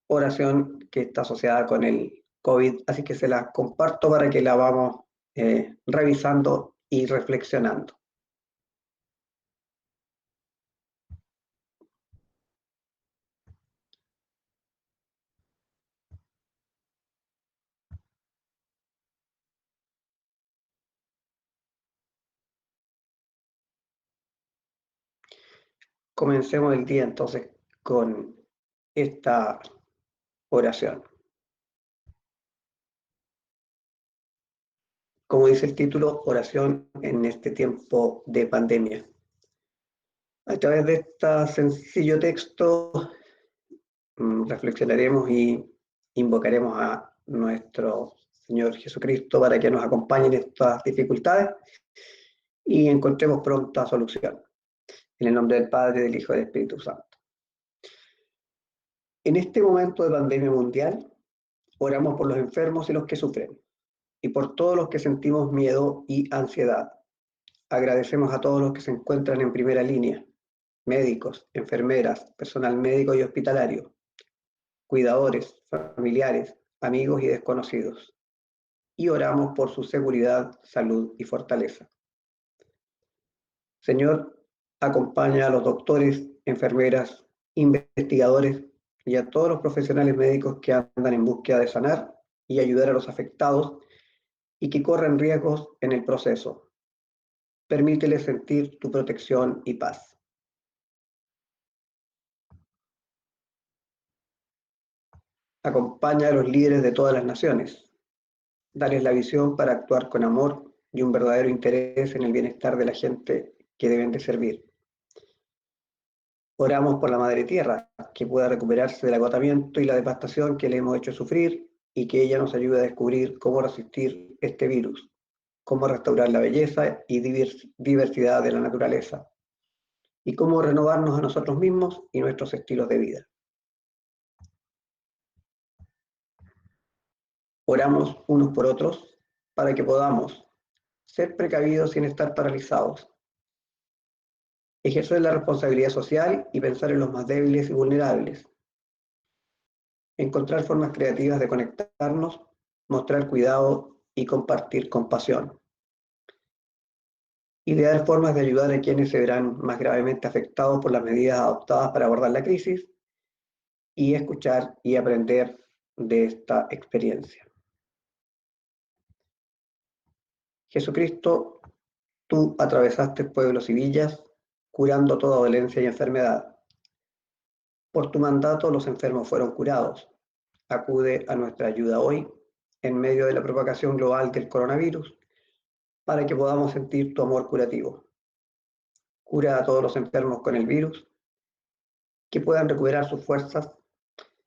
oración que está asociada con el COVID, así que se la comparto para que la vamos revisando y reflexionando. Comencemos el día entonces con esta oración. Como dice el título, oración en este tiempo de pandemia. A través de este sencillo texto reflexionaremos y invocaremos a nuestro Señor Jesucristo para que nos acompañe en estas dificultades y encontremos pronta solución. En el nombre del Padre, del Hijo y del Espíritu Santo. En este momento de pandemia mundial, oramos por los enfermos y los que sufren, y por todos los que sentimos miedo y ansiedad. Agradecemos a todos los que se encuentran en primera línea, médicos, enfermeras, personal médico y hospitalario, cuidadores, familiares, amigos y desconocidos. Y oramos por su seguridad, salud y fortaleza. Señor, acompaña a los doctores, enfermeras, investigadores y a todos los profesionales médicos que andan en búsqueda de sanar y ayudar a los afectados y que corren riesgos en el proceso. Permíteles sentir tu protección y paz. Acompaña a los líderes de todas las naciones. Dales la visión para actuar con amor y un verdadero interés en el bienestar de la gente que deben de servir. Oramos por la Madre Tierra, que pueda recuperarse del agotamiento y la devastación que le hemos hecho sufrir y que ella nos ayude a descubrir cómo resistir este virus, cómo restaurar la belleza y diversidad de la naturaleza, y cómo renovarnos a nosotros mismos y nuestros estilos de vida. Oramos unos por otros para que podamos ser precavidos sin estar paralizados, ejercer la responsabilidad social y pensar en los más débiles y vulnerables, encontrar formas creativas de conectarnos, mostrar cuidado y compartir compasión. Idear formas de ayudar a quienes se verán más gravemente afectados por las medidas adoptadas para abordar la crisis y escuchar y aprender de esta experiencia. Jesucristo, tú atravesaste pueblos y villas, curando toda dolencia y enfermedad. Por tu mandato los enfermos fueron curados. Acude a nuestra ayuda hoy, en medio de la propagación global del coronavirus, para que podamos sentir tu amor curativo. Cura a todos los enfermos con el virus, que puedan recuperar sus fuerzas,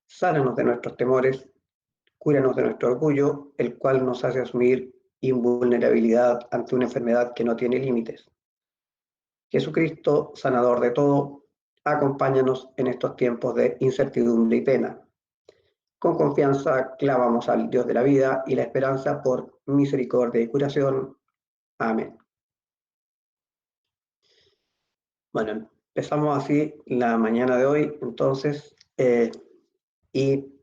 sánanos de nuestros temores, cúranos de nuestro orgullo, el cual nos hace asumir invulnerabilidad ante una enfermedad que no tiene límites. Jesucristo, sanador de todo, acompáñanos en estos tiempos de incertidumbre y pena. Con confianza clamamos al Dios de la vida y la esperanza por misericordia y curación. Amén. Bueno, empezamos así la mañana de hoy, entonces, y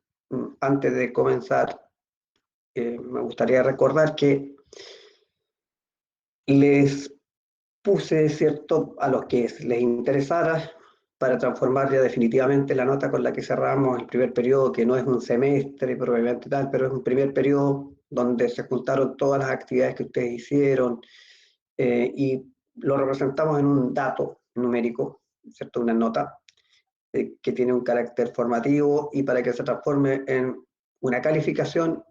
antes de comenzar, me gustaría recordar que les puse, ¿cierto?, a los que les interesara, para transformar ya definitivamente la nota con la que cerramos el primer periodo, que no es un semestre probablemente tal, pero es un primer periodo donde se juntaron todas las actividades que ustedes hicieron y lo representamos en un dato numérico, ¿cierto?, una nota que tiene un carácter formativo, y para que se transforme en una calificación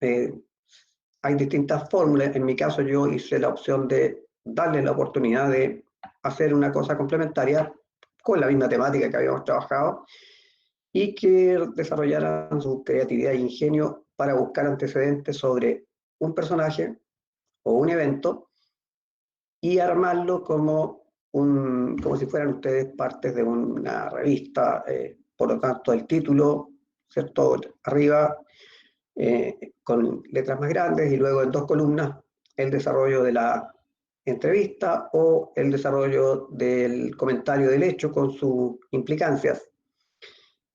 hay distintas fórmulas. En mi caso yo hice la opción de darles la oportunidad de hacer una cosa complementaria con la misma temática que habíamos trabajado y que desarrollaran su creatividad e ingenio para buscar antecedentes sobre un personaje o un evento y armarlo como si fueran ustedes partes de una revista. Por lo tanto, el título, ¿cierto?, arriba, con letras más grandes, y luego en dos columnas el desarrollo de la entrevista o el desarrollo del comentario del hecho con sus implicancias.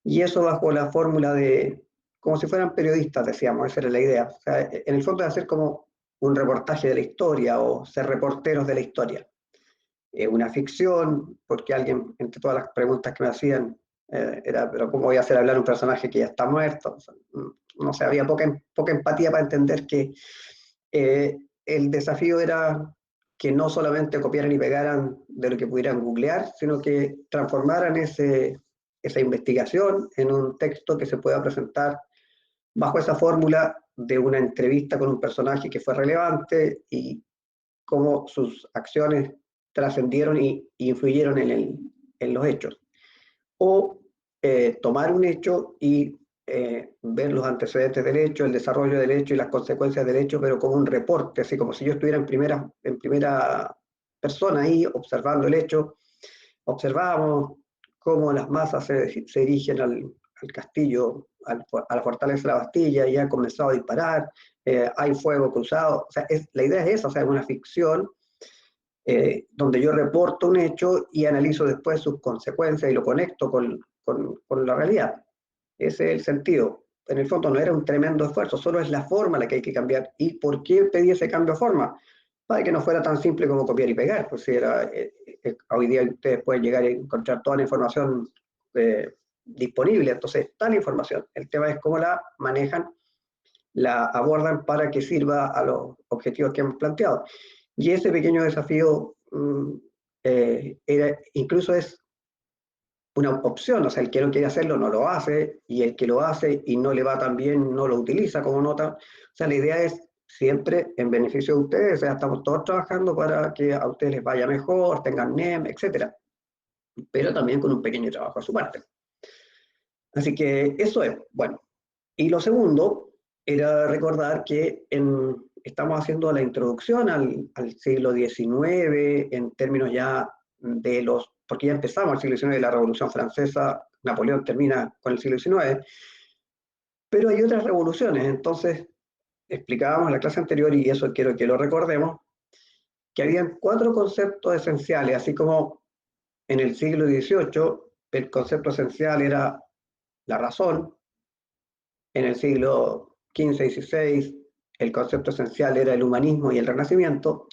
y eso bajo la fórmula de, como si fueran periodistas, decíamos, esa era la idea. O sea, en el fondo de hacer como un reportaje de la historia o ser reporteros de la historia. Una ficción, porque alguien, entre todas las preguntas que me hacían, era, pero ¿cómo voy a hacer hablar un personaje que ya está muerto? O sea, no sé, había poca empatía para entender que el desafío era que no solamente copiaran y pegaran de lo que pudieran googlear, sino que transformaran esa investigación en un texto que se pueda presentar bajo esa fórmula de una entrevista con un personaje que fue relevante y cómo sus acciones trascendieron y influyeron en los hechos. O tomar un hecho y ver los antecedentes del hecho, el desarrollo del hecho y las consecuencias del hecho, pero como un reporte, así como si yo estuviera en primera persona ahí observando el hecho. Observamos cómo las masas se dirigen al castillo, a la fortaleza de la Bastilla, y han comenzado a disparar, hay fuego cruzado. O sea, la idea es esa, o sea, es una ficción donde yo reporto un hecho y analizo después sus consecuencias y lo conecto con la realidad. Ese es el sentido. En el fondo no era un tremendo esfuerzo, solo es la forma la que hay que cambiar. ¿Y por qué pedí ese cambio de forma? Para que no fuera tan simple como copiar y pegar. Pues si era, hoy día ustedes pueden llegar a encontrar toda la información disponible, entonces está la información. El tema es cómo la manejan, la abordan para que sirva a los objetivos que hemos planteado. Y ese pequeño desafío incluso es una opción, o sea, el que no quiere hacerlo no lo hace, y el que lo hace y no le va tan bien no lo utiliza como nota. O sea, la idea es siempre en beneficio de ustedes, o sea, estamos todos trabajando para que a ustedes les vaya mejor, tengan NEM, etcétera, pero también con un pequeño trabajo a su parte. Así que eso es, bueno. Y lo segundo era recordar que estamos haciendo la introducción al siglo XIX en términos ya de porque ya empezamos el siglo XIX, la Revolución Francesa, Napoleón termina con el siglo XIX, pero hay otras revoluciones. Entonces, explicábamos en la clase anterior, y eso quiero que lo recordemos, que habían cuatro conceptos esenciales, así como en el siglo XVIII el concepto esencial era la razón. En el siglo XV y XVI, el concepto esencial era el humanismo y el renacimiento.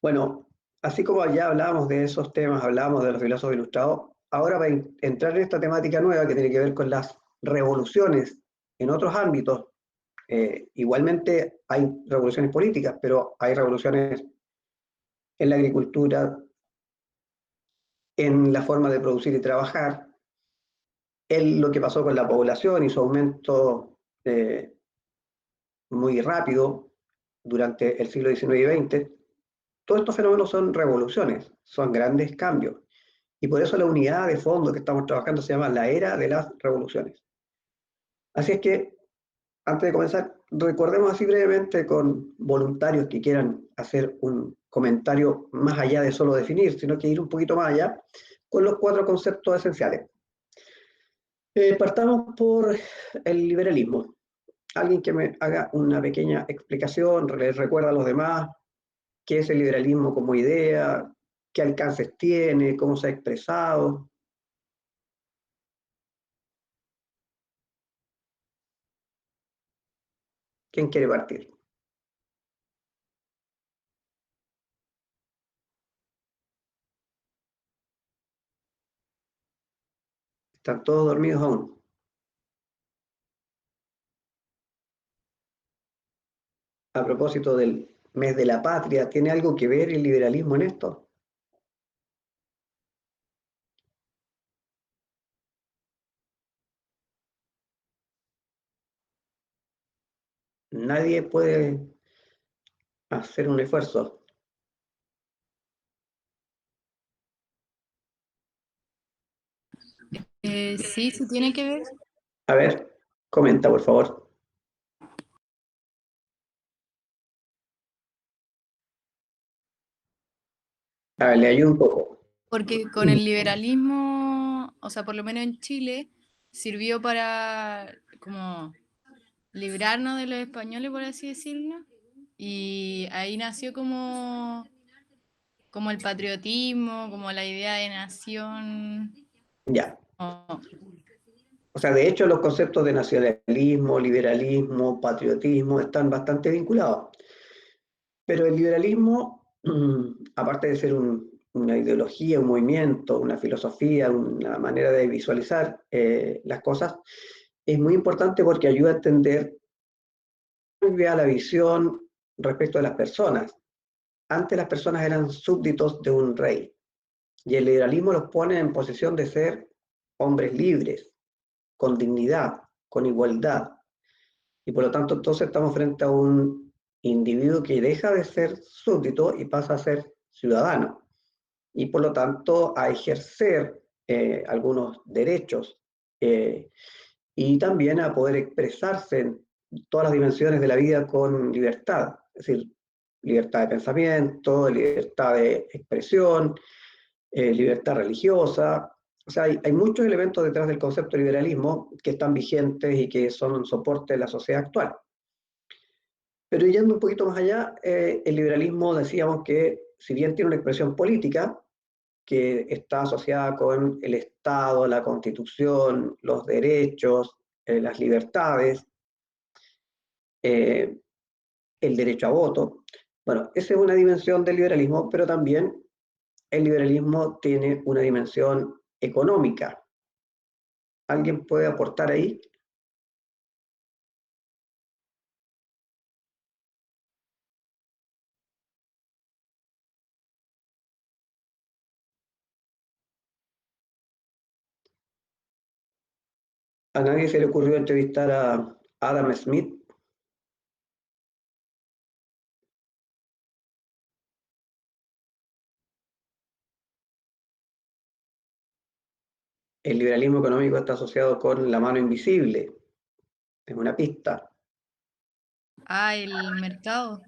Bueno, así como ya hablábamos de esos temas, hablábamos de los filósofos ilustrados, ahora para entrar en esta temática nueva que tiene que ver con las revoluciones en otros ámbitos, igualmente hay revoluciones políticas, pero hay revoluciones en la agricultura, en la forma de producir y trabajar, en lo que pasó con la población y su aumento muy rápido durante el siglo XIX y XX. Todos estos fenómenos son revoluciones, son grandes cambios. Y por eso la unidad de fondo que estamos trabajando se llama la era de las revoluciones. Así es que, antes de comenzar, recordemos así brevemente con voluntarios que quieran hacer un comentario más allá de solo definir, sino que ir un poquito más allá, con los cuatro conceptos esenciales. Partamos por el liberalismo. Alguien que me haga una pequeña explicación, les recuerda a los demás qué es el liberalismo como idea, qué alcances tiene, cómo se ha expresado. ¿Quién quiere partir? Están todos dormidos aún. A propósito del mes de la patria, ¿tiene algo que ver el liberalismo en esto? Nadie puede hacer un esfuerzo. Sí, sí tiene que ver. A ver, comenta, por favor. A ver, le ayudo un poco. Porque con el liberalismo, o sea, por lo menos en Chile, sirvió para como librarnos de los españoles, por así decirlo. Y ahí nació como el patriotismo, como la idea de nación. Ya, Oh. O sea, de hecho los conceptos de nacionalismo, liberalismo, patriotismo están bastante vinculados. Pero el liberalismo, aparte de ser una ideología, un movimiento, una filosofía, una manera de visualizar las cosas, es muy importante porque ayuda a entender muy bien la visión respecto a las personas. Antes las personas eran súbditos de un rey y el liberalismo los pone en posición de ser hombres libres, con dignidad, con igualdad. Y por lo tanto entonces estamos frente a un individuo que deja de ser súbdito y pasa a ser ciudadano. Y por lo tanto a ejercer algunos derechos y también a poder expresarse en todas las dimensiones de la vida con libertad, es decir, libertad de pensamiento, libertad de expresión, libertad religiosa. O sea, hay muchos elementos detrás del concepto de liberalismo que están vigentes y que son un soporte de la sociedad actual. Pero yendo un poquito más allá, el liberalismo decíamos que si bien tiene una expresión política, que está asociada con el Estado, la Constitución, los derechos, las libertades, eh, el derecho a voto. Bueno, esa es una dimensión del liberalismo, pero también el liberalismo tiene una dimensión económica. ¿Alguien puede aportar ahí? ¿A nadie se le ocurrió entrevistar a Adam Smith? El liberalismo económico está asociado con la mano invisible, es una pista. Ah, el mercado.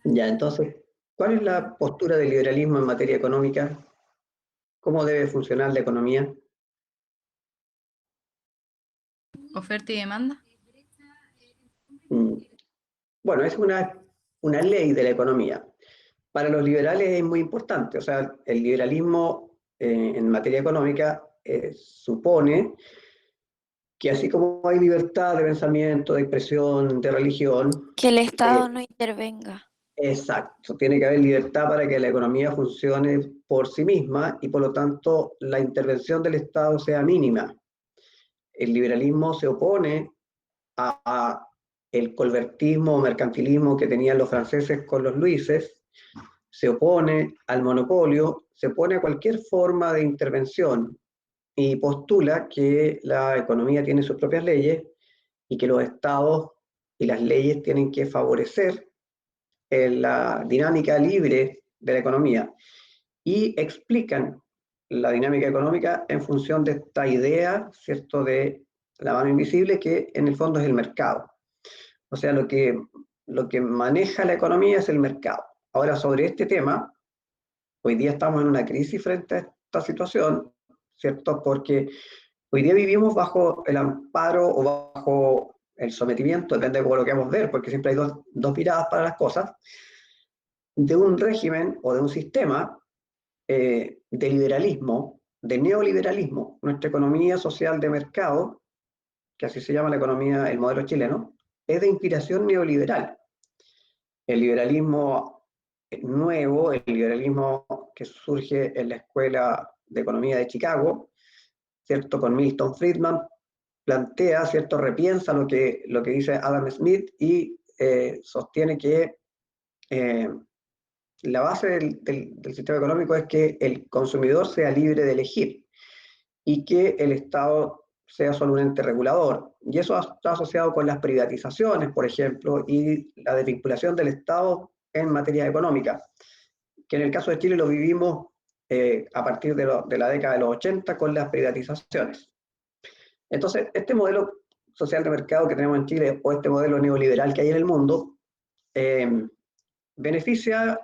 Ya, entonces, ¿cuál es la postura del liberalismo en materia económica? ¿Cómo debe funcionar la economía? Oferta y demanda. Mm, Bueno, es una ley de la economía. Para los liberales es muy importante, o sea, el liberalismo en materia económica supone que así como hay libertad de pensamiento, de expresión, de religión, Que el eh, Estado no intervenga. exacto, tiene que haber libertad para que la economía funcione por sí misma y por lo tanto la intervención del Estado sea mínima. El liberalismo se opone a el colbertismo o mercantilismo que tenían los franceses con los luises, se opone al monopolio, se opone a cualquier forma de intervención y postula que la economía tiene sus propias leyes y que los estados y las leyes tienen que favorecer la dinámica libre de la economía y explican la dinámica económica en función de esta idea, ¿cierto?, de la mano invisible, que en el fondo es el mercado. O sea, lo que maneja la economía es el mercado. Ahora, sobre este tema, hoy día estamos en una crisis frente a esta situación, ¿cierto? Porque hoy día vivimos bajo el amparo o bajo el sometimiento, depende de cómo lo queramos ver, porque siempre hay dos miradas para las cosas, de un régimen o de un sistema de liberalismo, de neoliberalismo. Nuestra economía social de mercado, que así se llama la economía, el modelo chileno, es de inspiración neoliberal. El liberalismo nuevo, el liberalismo que surge en la Escuela de Economía de Chicago, ¿cierto? Con Milton Friedman, plantea, ¿cierto? Repiensa lo que dice Adam Smith y sostiene que eh, la base del sistema económico es que el consumidor sea libre de elegir y que el Estado sea solo un ente regulador. Y eso está asociado con las privatizaciones, por ejemplo, y la desvinculación del Estado en materia económica, que en el caso de Chile lo vivimos a partir de la década de los 80 con las privatizaciones. Entonces, este modelo social de mercado que tenemos en Chile o este modelo neoliberal que hay en el mundo eh, beneficia,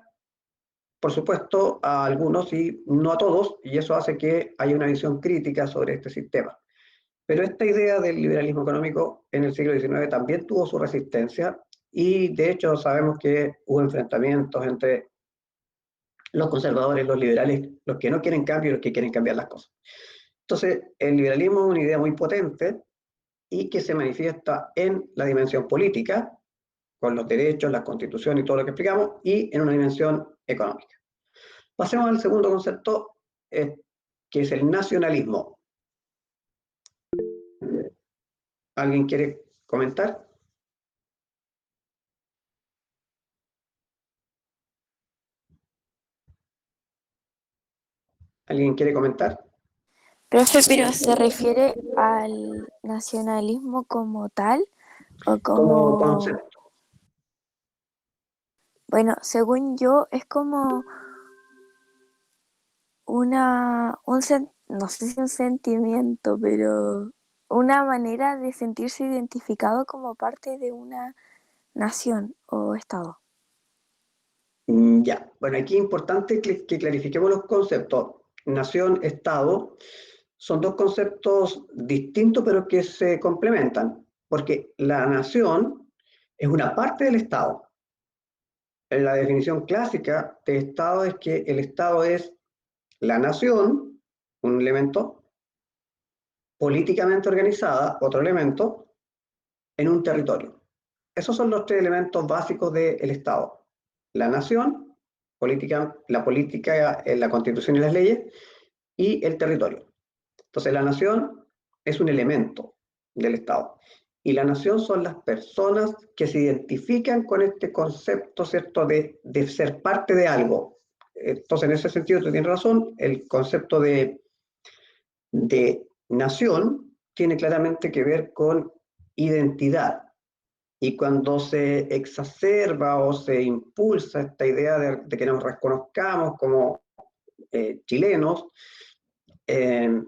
por supuesto, a algunos y no a todos, y eso hace que haya una visión crítica sobre este sistema. Pero esta idea del liberalismo económico en el siglo XIX también tuvo su resistencia y de hecho sabemos que hubo enfrentamientos entre los conservadores, los liberales, los que no quieren cambio y los que quieren cambiar las cosas. Entonces, el liberalismo es una idea muy potente y que se manifiesta en la dimensión política, con los derechos, la constitución y todo lo que explicamos, y en una dimensión económica. Pasemos al segundo concepto, que es el nacionalismo. ¿Alguien quiere comentar? ¿Alguien quiere comentar? Profe, pero ¿se refiere al nacionalismo como tal o Como como, concepto. bueno, según yo es como no sé si un sentimiento, pero una manera de sentirse identificado como parte de una nación o estado? Ya, bueno, aquí es importante que clarifiquemos los conceptos. Nación, Estado, son dos conceptos distintos pero que se complementan, porque la nación es una parte del Estado. En la definición clásica de Estado es que el Estado es la nación, un elemento, políticamente organizada, otro elemento, en un territorio. Esos son los tres elementos básicos del Estado. La nación, la política, la constitución y las leyes, y el territorio. Entonces, la nación es un elemento del Estado. Y la nación son las personas que se identifican con este concepto, ¿cierto?, de ser parte de algo. Entonces, en ese sentido, tú tienes razón, el concepto de nación tiene claramente que ver con identidad. Y cuando se exacerba o se impulsa esta idea de que nos reconozcamos como chilenos, eh,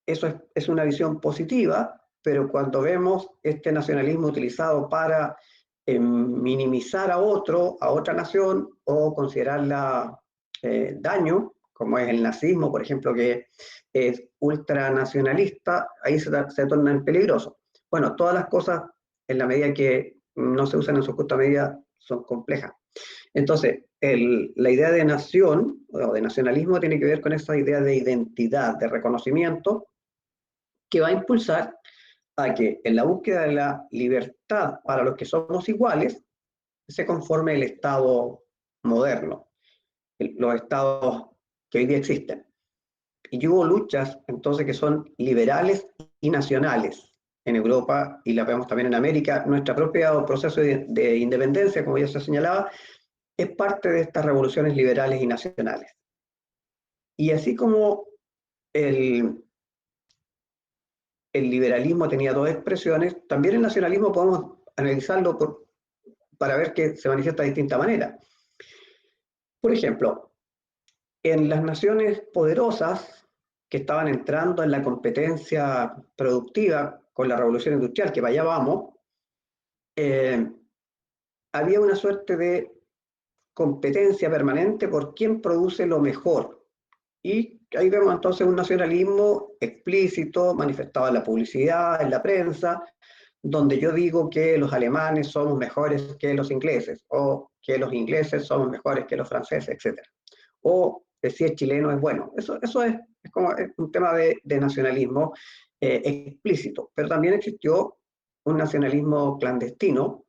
eso es una visión positiva, pero cuando vemos este nacionalismo utilizado para minimizar a otro, a otra nación, o considerarla daño, como es el nazismo, por ejemplo, que es ultranacionalista, ahí se torna peligroso. Bueno, todas las cosas, en la medida que no se usan en su justa medida, son complejas. Entonces, la idea de nación o de nacionalismo tiene que ver con esa idea de identidad, de reconocimiento, que va a impulsar a que en la búsqueda de la libertad para los que somos iguales se conforme el Estado moderno, los estados que hoy día existen. Y hubo luchas entonces que son liberales y nacionales en Europa, y la vemos también en América. Nuestro propio proceso de independencia, como ya se señalaba, es parte de estas revoluciones liberales y nacionales. Y así como el, el liberalismo tenía dos expresiones, también el nacionalismo podemos analizarlo para ver que se manifiesta de distinta manera. Por ejemplo, en las naciones poderosas que estaban entrando en la competencia productiva con la revolución industrial, que para allá vamos, eh, había una suerte de competencia permanente por quién produce lo mejor. Y ahí vemos entonces un nacionalismo explícito, manifestado en la publicidad, en la prensa, donde yo digo que los alemanes somos mejores que los ingleses, o que los ingleses somos mejores que los franceses, etc. O que si es chileno es bueno. Eso es como es un tema de nacionalismo explícito. Pero también existió un nacionalismo clandestino,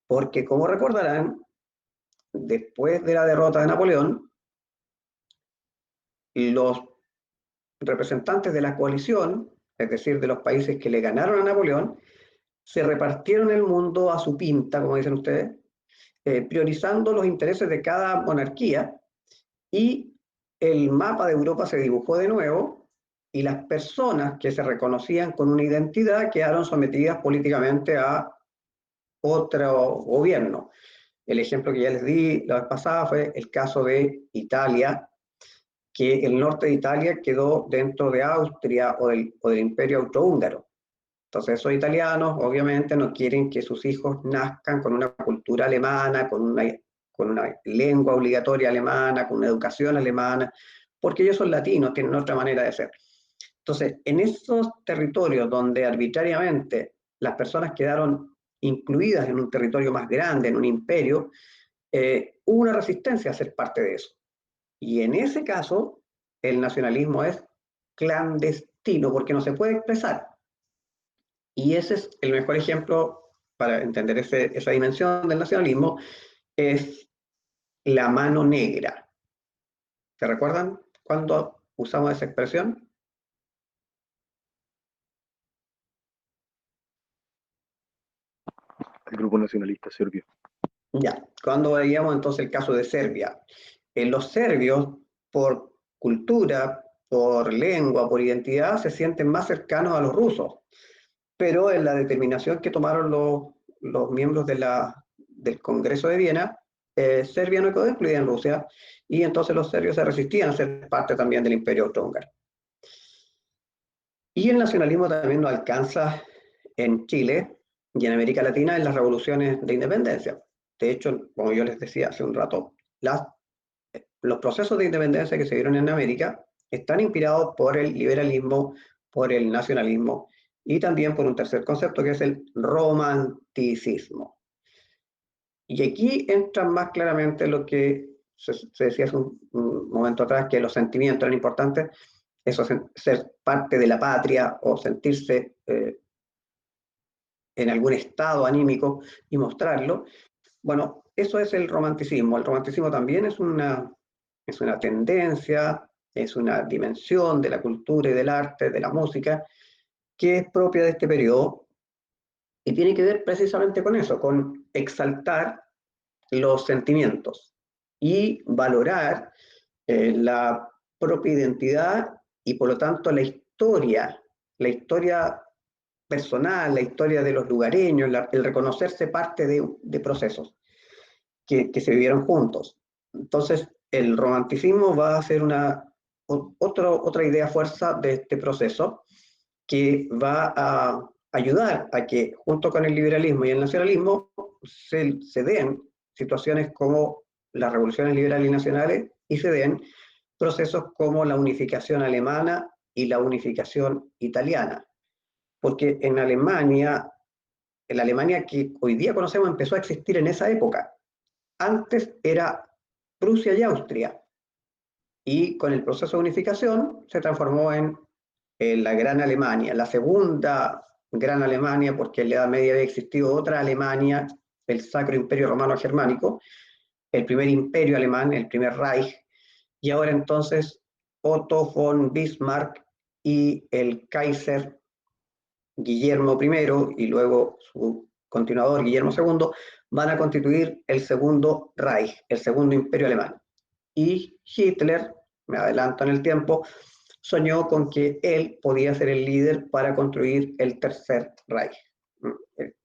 porque como recordarán, después de la derrota de Napoleón, los representantes de la coalición, es decir, de los países que le ganaron a Napoleón, se repartieron el mundo a su pinta, como dicen ustedes, priorizando los intereses de cada monarquía, y el mapa de Europa se dibujó de nuevo, y las personas que se reconocían con una identidad quedaron sometidas políticamente a otro gobierno. El ejemplo que ya les di la vez pasada fue el caso de Italia, que el norte de Italia quedó dentro de Austria o del Imperio Austrohúngaro. Entonces esos italianos obviamente no quieren que sus hijos nazcan con una cultura alemana, con una lengua obligatoria alemana, con una educación alemana, porque ellos son latinos, tienen otra manera de ser. Entonces, en esos territorios donde arbitrariamente las personas quedaron incluidas en un territorio más grande, en un imperio, hubo una resistencia a ser parte de eso. Y en ese caso, el nacionalismo es clandestino, porque no se puede expresar. Y ese es el mejor ejemplo para entender esa dimensión del nacionalismo, es la mano negra. ¿Se recuerdan cuando usamos esa expresión? El grupo nacionalista serbio. Ya, cuando veíamos entonces el caso de Serbia. Los serbios, por cultura, por lengua, por identidad, se sienten más cercanos a los rusos, pero en la determinación que tomaron los miembros del Congreso de Viena, Serbia no quedó incluida en Rusia, y entonces los serbios se resistían a ser parte también del Imperio Austrohúngaro. Y el nacionalismo también nos alcanza en Chile y en América Latina en las revoluciones de independencia. De hecho, como yo les decía hace un rato, los procesos de independencia que se dieron en América están inspirados por el liberalismo, por el nacionalismo y también por un tercer concepto que es el romanticismo. Y aquí entra más claramente lo que se decía hace un momento atrás, que los sentimientos eran importantes, eso, ser parte de la patria o sentirse en algún estado anímico y mostrarlo. Bueno, eso es el romanticismo. El romanticismo también es una tendencia, es una dimensión de la cultura y del arte, de la música, que es propia de este periodo y tiene que ver precisamente con eso, con exaltar los sentimientos y valorar la propia identidad y por lo tanto la historia personal, la historia de los lugareños, el reconocerse parte de procesos que se vivieron juntos. Entonces, el romanticismo va a ser otra idea fuerza de este proceso que va a ayudar a que junto con el liberalismo y el nacionalismo se den situaciones como las revoluciones liberales y nacionales y se den procesos como la unificación alemana y la unificación italiana. Porque en Alemania, la Alemania que hoy día conocemos empezó a existir en esa época. Antes era Prusia y Austria, y con el proceso de unificación se transformó en la Gran Alemania, la segunda Gran Alemania, porque en la Edad Media había existido otra Alemania, el Sacro Imperio Romano Germánico, el primer imperio alemán, el primer Reich, y ahora entonces Otto von Bismarck y el Kaiser Guillermo I y luego su continuador Guillermo II van a constituir el segundo Reich, el segundo imperio alemán. Y Hitler, me adelanto en el tiempo, soñó con que él podía ser el líder para construir el tercer Reich,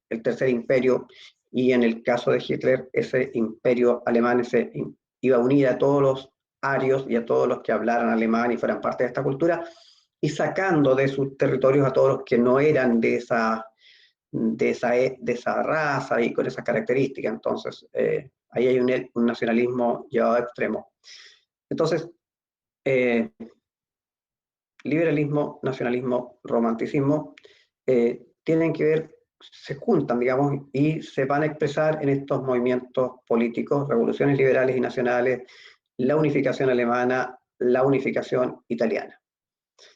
el tercer imperio, y en el caso de Hitler, ese imperio alemán iba a unir a todos los arios y a todos los que hablaran alemán y fueran parte de esta cultura, y sacando de sus territorios a todos los que no eran de esa raza y con esas características. Entonces, ahí hay un nacionalismo llevado a extremo. Entonces, liberalismo, nacionalismo, romanticismo, tienen que ver, se juntan, digamos, y se van a expresar en estos movimientos políticos, revoluciones liberales y nacionales, la unificación alemana, la unificación italiana.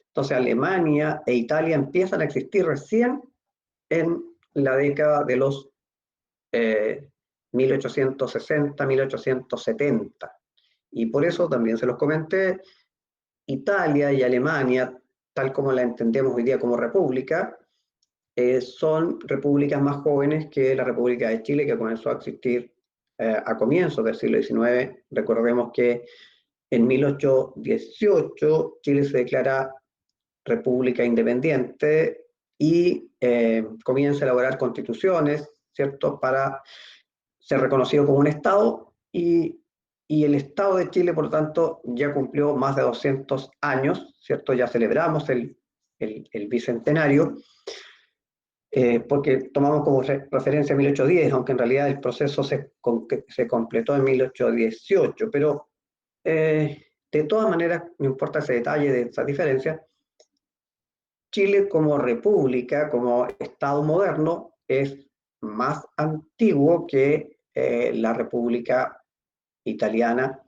Entonces, Alemania e Italia empiezan a existir recién en la década de los 1860, 1870. Y por eso también se los comenté, Italia y Alemania, tal como la entendemos hoy día como república, son repúblicas más jóvenes que la República de Chile, que comenzó a existir a comienzos del siglo XIX. Recordemos que en 1818 Chile se declara república independiente y comienza a elaborar constituciones, ¿cierto?, para ser reconocido como un Estado, y el Estado de Chile, por lo tanto, ya cumplió más de 200 años, ¿cierto? Ya celebramos el bicentenario, porque tomamos como referencia 1810, aunque en realidad el proceso se completó en 1818, pero de todas maneras, no importa ese detalle de esa diferencia, Chile como república, como Estado moderno, es más antiguo que la República Italiana,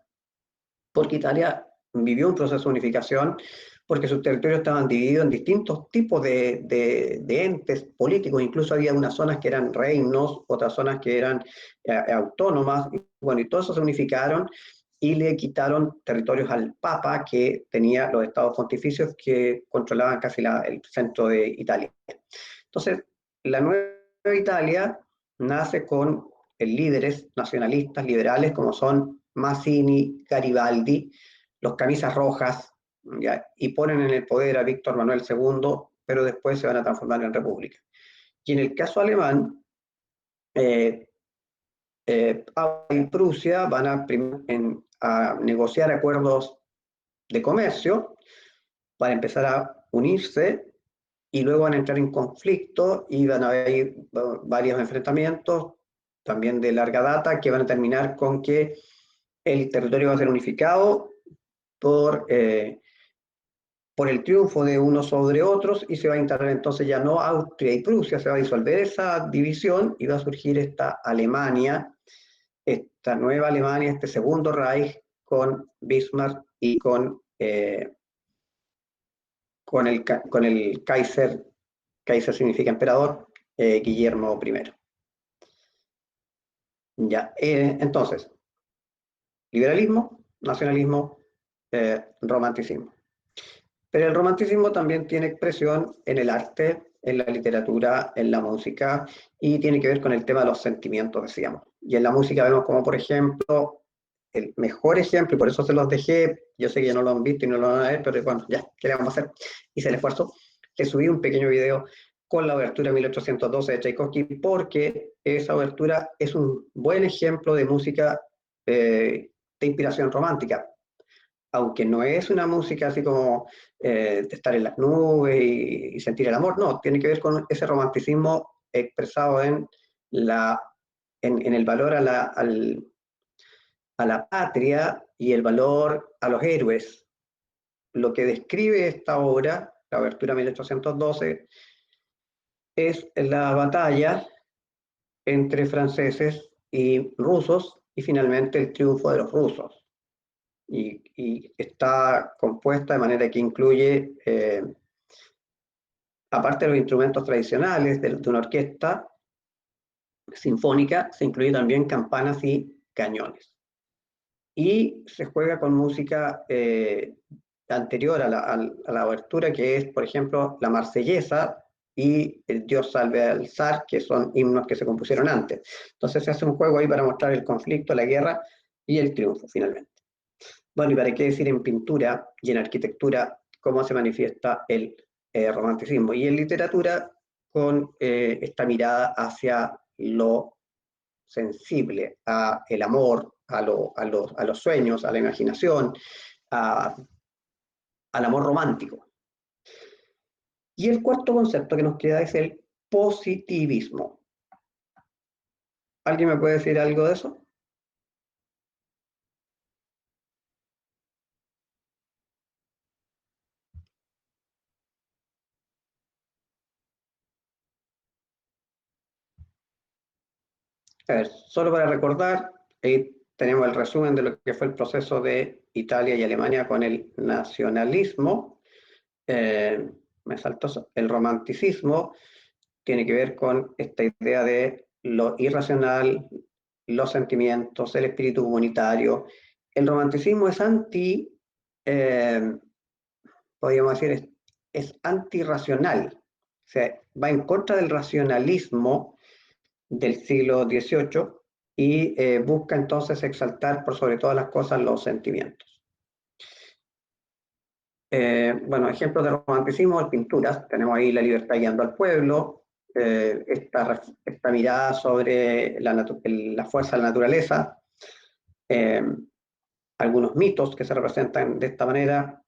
porque Italia vivió un proceso de unificación porque sus territorios estaban divididos en distintos tipos de entes políticos, incluso había unas zonas que eran reinos, otras zonas que eran autónomas, y bueno, y todo eso se unificaron y le quitaron territorios al Papa, que tenía los estados pontificios que controlaban casi el centro de Italia. Entonces, la nueva Italia nace con líderes nacionalistas liberales como son Mazzini, Garibaldi, los camisas rojas, ¿ya? Y ponen en el poder a Víctor Manuel II, pero después se van a transformar en república. Y en el caso alemán, y Prusia van a negociar acuerdos de comercio para empezar a unirse y luego van a entrar en conflicto y van a haber varios enfrentamientos, también de larga data, que van a terminar con que el territorio va a ser unificado por el triunfo de unos sobre otros y se va a instalar entonces ya no Austria y Prusia, se va a disolver esa división y va a surgir esta Alemania, esta nueva Alemania, este segundo Reich con Bismarck y con el Kaiser significa emperador, Guillermo I. Ya, entonces, liberalismo, nacionalismo, romanticismo. Pero el romanticismo también tiene expresión en el arte, en la literatura, en la música, y tiene que ver con el tema de los sentimientos, decíamos. Y en la música vemos como, por ejemplo, el mejor ejemplo, y por eso se los dejé, yo sé que ya no lo han visto y no lo van a ver, pero bueno, ya, ¿qué le vamos a hacer? Hice el esfuerzo, le subí un pequeño video con la obertura 1812 de Tchaikovsky, porque esa obertura es un buen ejemplo de música de inspiración romántica, aunque no es una música así como de estar en las nubes y sentir el amor, no, tiene que ver con ese romanticismo expresado en el valor a la patria y el valor a los héroes. Lo que describe esta obra, la obertura 1812, es la batalla entre franceses y rusos y finalmente el triunfo de los rusos. Y está compuesta de manera que incluye, aparte de los instrumentos tradicionales de una orquesta sinfónica, se incluye también campanas y cañones. Y se juega con música anterior a la abertura, que es, por ejemplo, la Marsellesa y el Dios salve al zar, que son himnos que se compusieron antes. Entonces se hace un juego ahí para mostrar el conflicto, la guerra y el triunfo, finalmente. Bueno, y para qué decir en pintura y en arquitectura cómo se manifiesta el romanticismo. Y en literatura con esta mirada hacia lo sensible, a el amor, a los sueños, a la imaginación, al amor romántico. Y el cuarto concepto que nos queda es el positivismo. ¿Alguien me puede decir algo de eso? A ver, solo para recordar, ahí tenemos el resumen de lo que fue el proceso de Italia y Alemania con el nacionalismo. Me saltó el romanticismo, tiene que ver con esta idea de lo irracional, los sentimientos, el espíritu comunitario. El romanticismo es podríamos decir, es antirracional, o sea, va en contra del racionalismo del siglo XVIII y busca entonces exaltar por sobre todas las cosas los sentimientos. Bueno, ejemplos de romanticismo en pinturas, tenemos ahí La libertad guiando al pueblo, esta mirada sobre la fuerza de la naturaleza, algunos mitos que se representan de esta manera,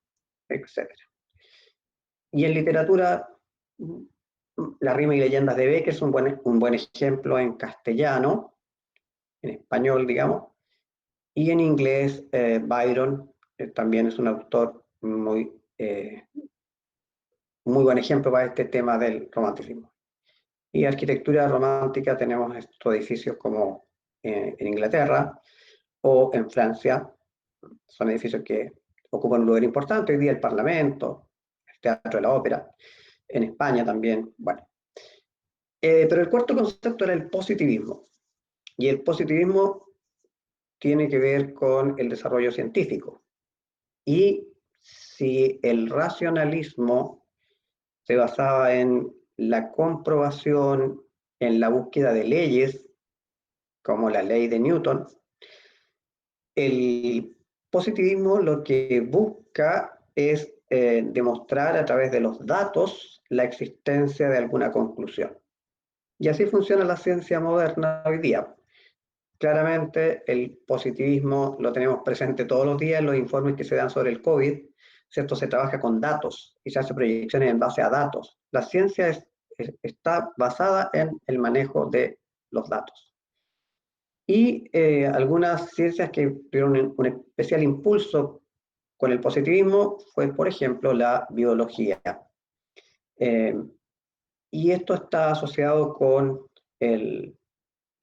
etc. Y en literatura, La rima y leyendas de Becker es un buen ejemplo en castellano, en español, digamos, y en inglés, Byron también es un autor muy buen ejemplo para este tema del romanticismo. Y arquitectura romántica tenemos estos edificios como en Inglaterra o en Francia, son edificios que ocupan un lugar importante, hoy día el Parlamento, Teatro de la Ópera, en España también, bueno. Pero el cuarto concepto era el positivismo, y el positivismo tiene que ver con el desarrollo científico. Y si el racionalismo se basaba en la comprobación, en la búsqueda de leyes, como la ley de Newton, el positivismo lo que busca es demostrar a través de los datos la existencia de alguna conclusión. Y así funciona la ciencia moderna hoy día. Claramente el positivismo lo tenemos presente todos los días en los informes que se dan sobre el COVID, ¿cierto? Se trabaja con datos y se hace proyecciones en base a datos. La ciencia está basada en el manejo de los datos. Y algunas ciencias que tuvieron un especial impulso con el positivismo fue, por ejemplo, la biología. Y esto está asociado con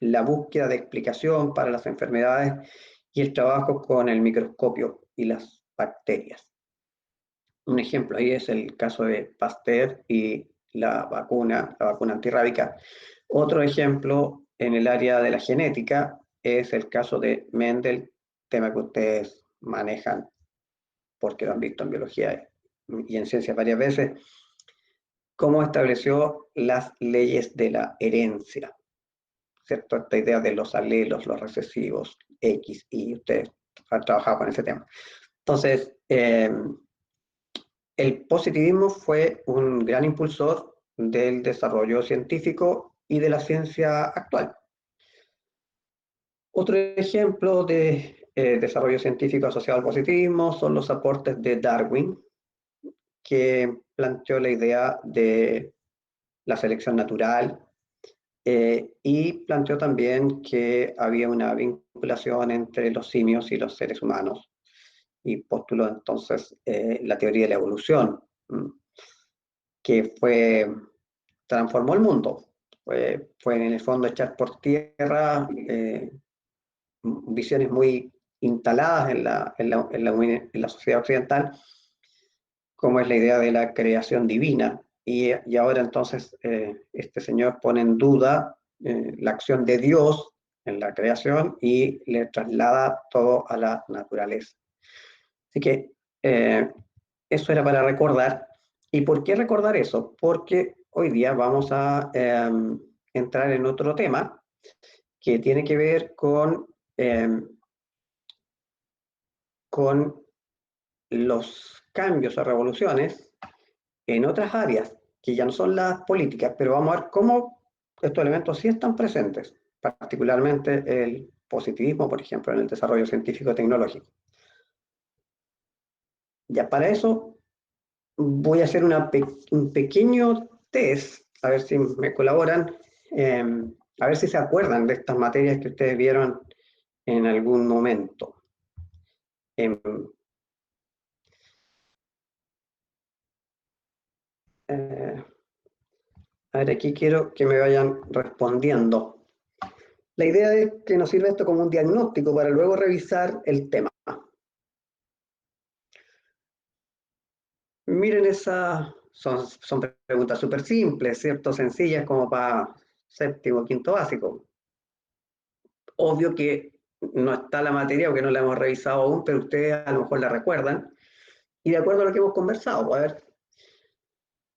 la búsqueda de explicación para las enfermedades y el trabajo con el microscopio y las bacterias. Un ejemplo ahí es el caso de Pasteur y la vacuna antirrábica. Otro ejemplo en el área de la genética es el caso de Mendel, tema que ustedes manejan porque lo han visto en biología y en ciencias varias veces, cómo estableció las leyes de la herencia, ¿cierto? Esta idea de los alelos, los recesivos, X, y ustedes han trabajado con ese tema. Entonces, el positivismo fue un gran impulsor del desarrollo científico y de la ciencia actual. Otro ejemplo de desarrollo científico asociado al positivismo son los aportes de Darwin, que planteó la idea de la selección natural y planteó también que había una vinculación entre los simios y los seres humanos, y postuló entonces la teoría de la evolución, que transformó el mundo. Fue en el fondo echar por tierra visiones muy instaladas en la sociedad occidental, como es la idea de la creación divina. Y ahora entonces este señor pone en duda la acción de Dios en la creación y le traslada todo a la naturaleza. Así que eso era para recordar. ¿Y por qué recordar eso? Porque hoy día vamos a entrar en otro tema que tiene que ver con los cambios o revoluciones en otras áreas que ya no son las políticas, pero vamos a ver cómo estos elementos sí están presentes, particularmente el positivismo, por ejemplo, en el desarrollo científico-tecnológico. Ya para eso voy a hacer un pequeño test, a ver si me colaboran, a ver si se acuerdan de estas materias que ustedes vieron en algún momento. A ver, aquí quiero que me vayan respondiendo. La idea es que nos sirva esto como un diagnóstico para luego revisar el tema. Miren, son preguntas súper simples, ¿cierto? Sencillas como para séptimo, quinto básico. Obvio que no está la materia porque no la hemos revisado aún, pero ustedes a lo mejor la recuerdan. Y de acuerdo a lo que hemos conversado, a ver,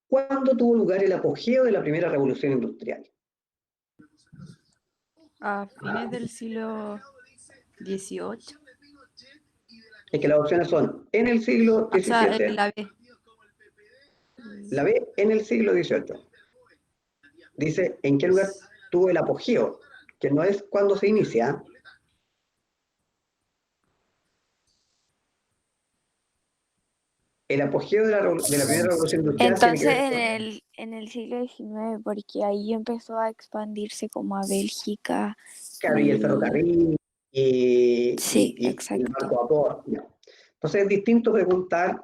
¿cuándo tuvo lugar el apogeo de la primera revolución industrial? A fines del siglo XVIII. Es que las opciones son en el siglo O sea, XVII, la B. la B en el siglo XVIII. Dice en qué lugar tuvo el apogeo, que no es cuando se inicia. El apogeo de la primera revolución industrial tiene que Entonces ver con, en el siglo XIX, porque ahí empezó a expandirse como a Bélgica claro, y el y... ferrocarril Sí, y el exacto. barco a vapor. No. Entonces es distinto preguntar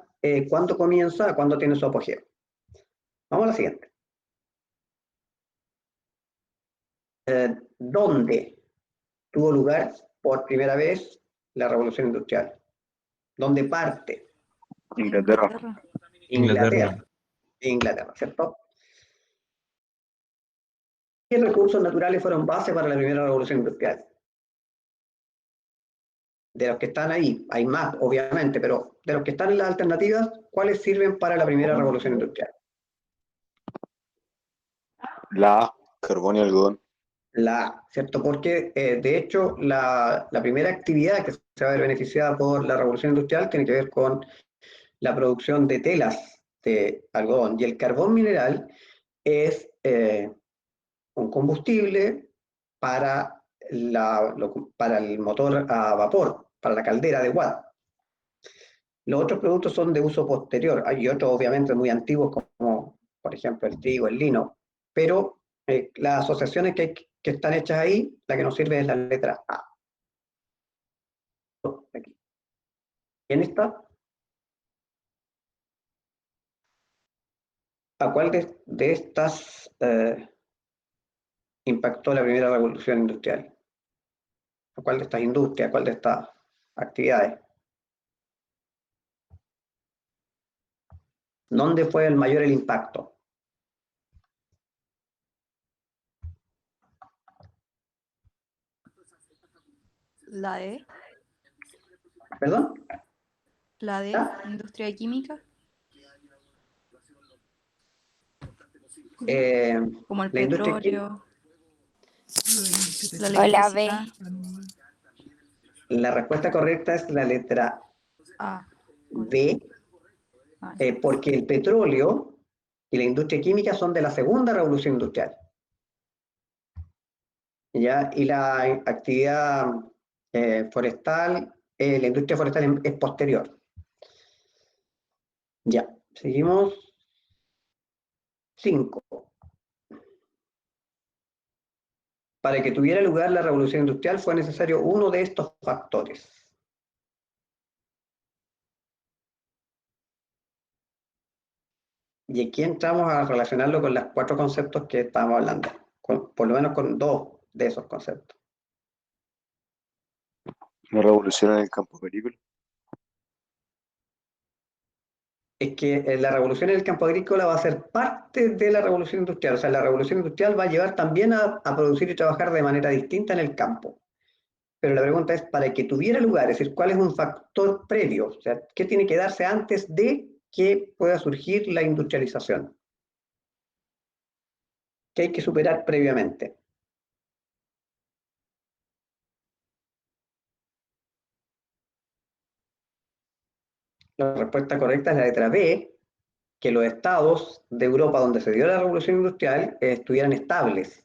cuándo comienza, cuándo tiene su apogeo. Vamos a la siguiente. ¿Dónde tuvo lugar por primera vez la revolución industrial? ¿Dónde parte? Inglaterra. Inglaterra. Inglaterra, ¿cierto? ¿Qué recursos naturales fueron base para la primera revolución industrial? De los que están ahí, hay más, obviamente, pero de los que están en las alternativas, ¿cuáles sirven para la primera revolución industrial? La A, carbón y algodón. La A, ¿cierto? Porque, de hecho, la primera actividad que se va a ver beneficiada por la revolución industrial tiene que ver con la producción de telas de algodón. Y el carbón mineral es un combustible para, para el motor a vapor, para la caldera de Watt. Los otros productos son de uso posterior. Hay otros, obviamente, muy antiguos, como por ejemplo el trigo, el lino, pero las asociaciones que están hechas ahí, la que nos sirve es la letra A. Aquí. ¿Quién está? ¿A cuál de estas impactó la primera revolución industrial? ¿A cuál de estas industrias? ¿A cuál de estas actividades? ¿Dónde fue el mayor el impacto? La D. ¿Perdón? La D, ¿Ah? industria química. Como el La industria química. petróleo, la O la B. electricidad. La respuesta correcta es la letra Ah, D, ah, porque el petróleo y la industria química son de la segunda revolución industrial. ¿Ya? Y la actividad forestal, la industria forestal es posterior. Ya, seguimos. 5. Para que tuviera lugar la revolución industrial fue necesario uno de estos factores. Y aquí entramos a relacionarlo con los 4 conceptos que estábamos hablando, por lo menos con 2 de esos conceptos. Una revolución en el campo agrícola. Es que la revolución en el campo agrícola va a ser parte de la revolución industrial. O sea, la revolución industrial va a llevar también a producir y trabajar de manera distinta en el campo. Pero la pregunta es, para que tuviera lugar, es decir, ¿cuál es un factor previo? O sea, ¿qué tiene que darse antes de que pueda surgir la industrialización? ¿Qué hay que superar previamente? La respuesta correcta es la letra B, que los estados de Europa donde se dio la revolución industrial estuvieran estables,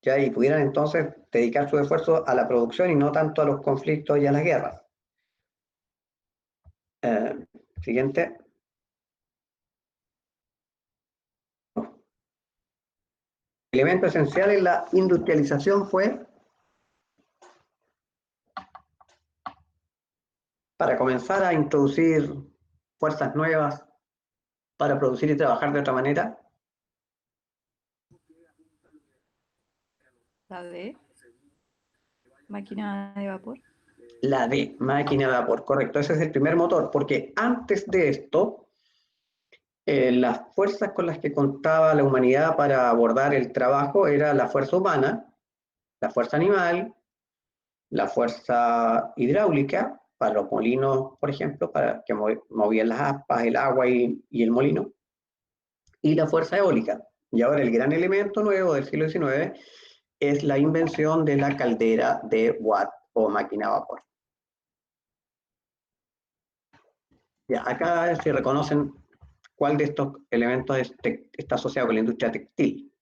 ¿ya? Y pudieran entonces dedicar su esfuerzo a la producción y no tanto a los conflictos y a las guerras. Siguiente. El elemento esencial en la industrialización fue, para comenzar a introducir fuerzas nuevas, para producir y trabajar de otra manera. la D, máquina de vapor. La D, máquina de vapor, correcto. Ese es el primer motor, porque antes de esto, las fuerzas con las que contaba la humanidad para abordar el trabajo era la fuerza humana, la fuerza animal, la fuerza hidráulica, para los molinos, por ejemplo, para que movían las aspas, el agua y el molino, y la fuerza eólica. Y ahora el gran elemento nuevo del siglo XIX es la invención de la caldera de Watt o máquina a vapor. Ya, acá se reconocen cuál de estos elementos está asociado con la industria textil.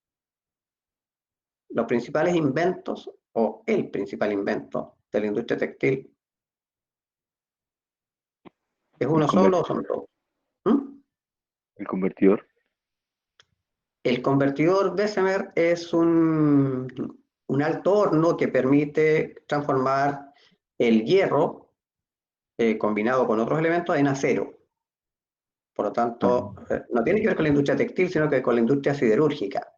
Los principales inventos, o el principal invento de la industria textil, ¿es uno solo o son dos? ¿Mm? El convertidor. El convertidor Bessemer es un alto horno que permite transformar el hierro combinado con otros elementos en acero. Por lo tanto, no tiene que ver con la industria textil, sino que con la industria siderúrgica.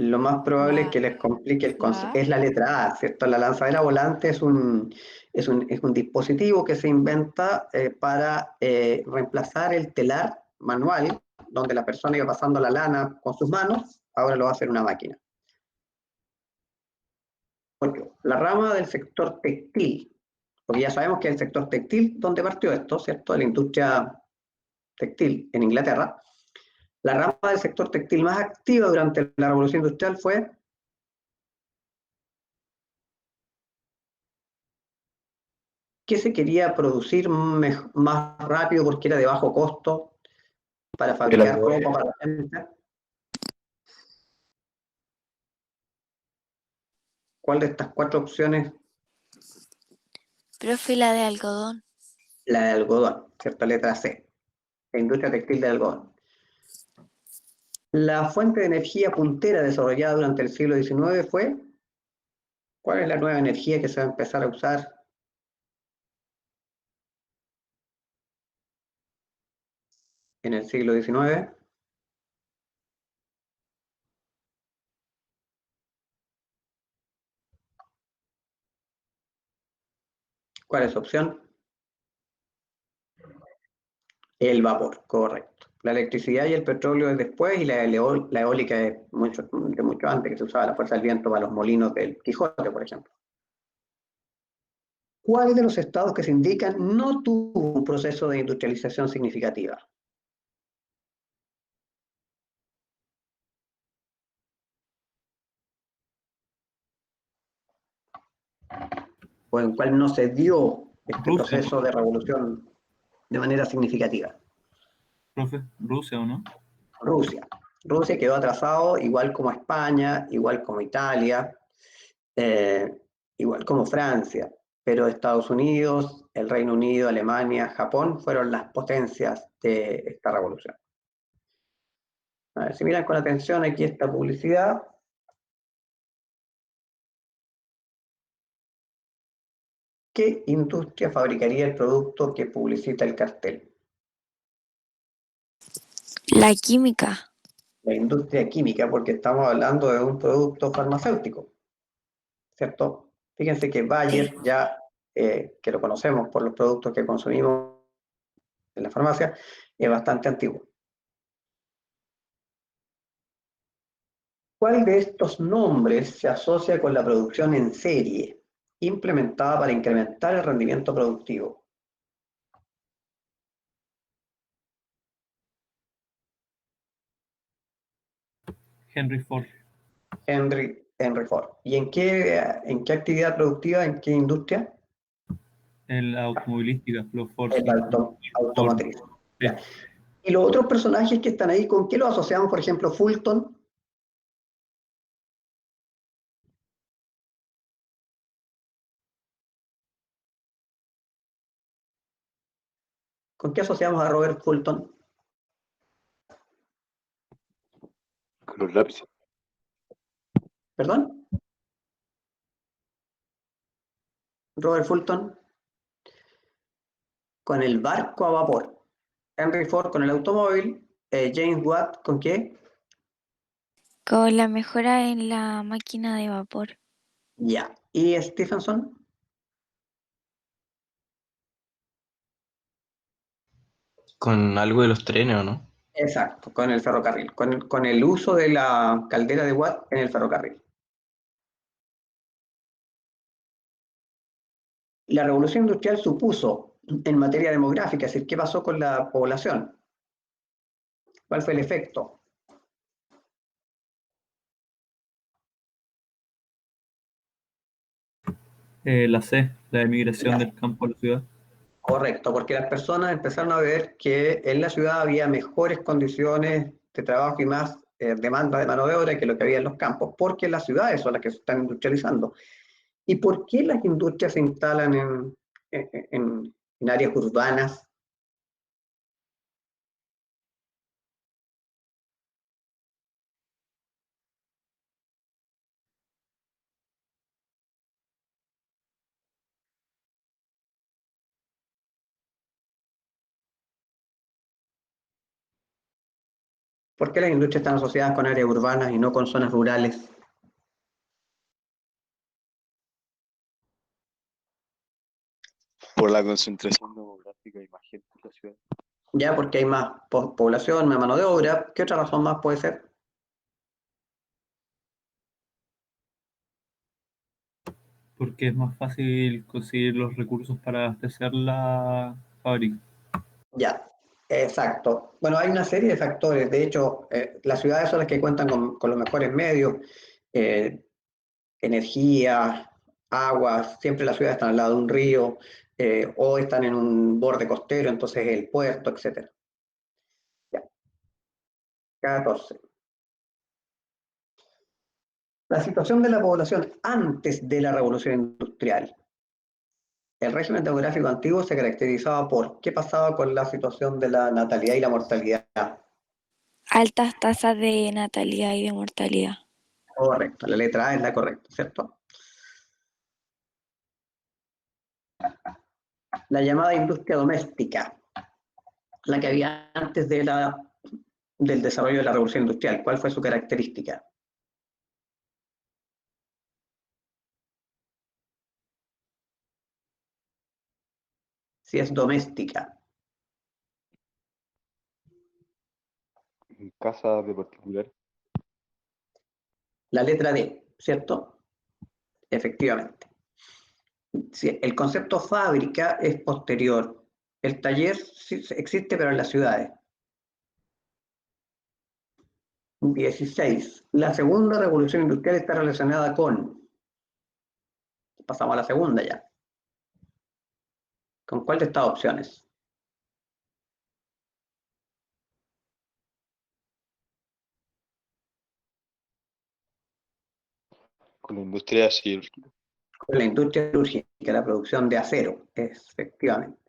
Lo más probable es La, que les complique el la concepto. A. Es la letra A, ¿cierto? La lanzadera volante es un dispositivo que se inventa para reemplazar el telar manual, donde la persona iba pasando la lana con sus manos, ahora lo va a hacer una máquina. Ocho, la rama del sector textil, porque ya sabemos que el sector textil, ¿dónde partió esto, cierto? De la industria textil en Inglaterra. La rama del sector textil más activa durante la Revolución Industrial fue que se quería producir más rápido porque era de bajo costo para El fabricar algodón. ropa para la gente. ¿Cuál de estas cuatro opciones? Profe, la de algodón. La de algodón, ¿cierto? Letra C, la industria textil de algodón. La fuente de energía puntera desarrollada durante el siglo XIX fue, ¿cuál es la nueva energía que se va a empezar a usar en el siglo XIX? ¿Cuál es su opción? El vapor, correcto. La electricidad y el petróleo es después y la eólica es de mucho antes, que se usaba la fuerza del viento para los molinos del Quijote, por ejemplo. ¿Cuál de los estados que se indican no tuvo un proceso de industrialización significativa? ¿O en cuál no se dio este Rusia, proceso de revolución de manera significativa? profe, Rusia, ¿o no? Rusia. Rusia quedó atrasado igual como España, igual como Italia, eh, igual como Francia, pero Estados Unidos, el Reino Unido, Alemania, Japón fueron las potencias de esta revolución. A ver, si miran con atención aquí esta publicidad, ¿qué industria fabricaría el producto que publicita el cartel? La química. La industria química, porque estamos hablando de un producto farmacéutico, ¿cierto? Fíjense que Sí. Bayer ya, que lo conocemos por los productos que consumimos en la farmacia, es bastante antiguo. ¿Cuál de estos nombres se asocia con la producción en serie, implementada para incrementar el rendimiento productivo? Henry Ford, Henry Ford. ¿Y en qué actividad productiva, en qué industria? en la automovilística, los Ford, El Ford, automotriz. sí. Ya. Y los otros personajes que están ahí, ¿con qué los asociamos? Por ejemplo, Fulton. ¿Con qué asociamos a Robert Fulton? Con los lápices. ¿Perdón? Robert Fulton con el barco a vapor. Henry Ford con el automóvil. James Watt ¿con qué? Con la mejora en la máquina de vapor. Ya. ¿Y Stephenson? Con algo de los trenes, ¿o no? Exacto, con el ferrocarril, con el uso de la caldera de Watt en el ferrocarril. La revolución industrial supuso en materia demográfica, es decir, ¿qué pasó con la población? ¿Cuál fue el efecto? La C, la emigración del campo a la ciudad. Correcto, porque las personas empezaron a ver que en la ciudad había mejores condiciones de trabajo y más demanda de mano de obra que lo que había en los campos, porque las ciudades son las que se están industrializando. ¿Y por qué las industrias se instalan en áreas urbanas? ¿Por qué las industrias están asociadas con áreas urbanas y no con zonas rurales? Por la concentración demográfica y más gente en la ciudad. Ya, porque hay más población, más mano de obra. ¿Qué otra razón más puede ser? Porque es más fácil conseguir los recursos para abastecer la fábrica. Ya, exacto. Bueno, hay una serie de factores. De hecho, las ciudades son las que cuentan con los mejores medios, eh, energía, agua. Siempre las ciudades están al lado de un río o están en un borde costero, entonces el puerto, etc. Ya, 14. La situación de la población antes de la revolución industrial. El régimen demográfico antiguo se caracterizaba por qué pasaba con la situación de la natalidad y la mortalidad. Altas tasas de natalidad y de mortalidad. Correcto, la letra A es la correcta, ¿cierto? La llamada industria doméstica, la que había antes del desarrollo de la revolución industrial. ¿Cuál fue su característica? Si es doméstica. En casas de particulares. La letra D, ¿cierto? Efectivamente. Sí, el concepto fábrica es posterior. El taller sí existe, pero en las ciudades. 16. La segunda revolución industrial está relacionada con... Pasamos a la segunda ya. ¿Con cuál de estas opciones? Con la industria siderúrgica. Con la industria cirúrgica, la producción de acero, efectivamente.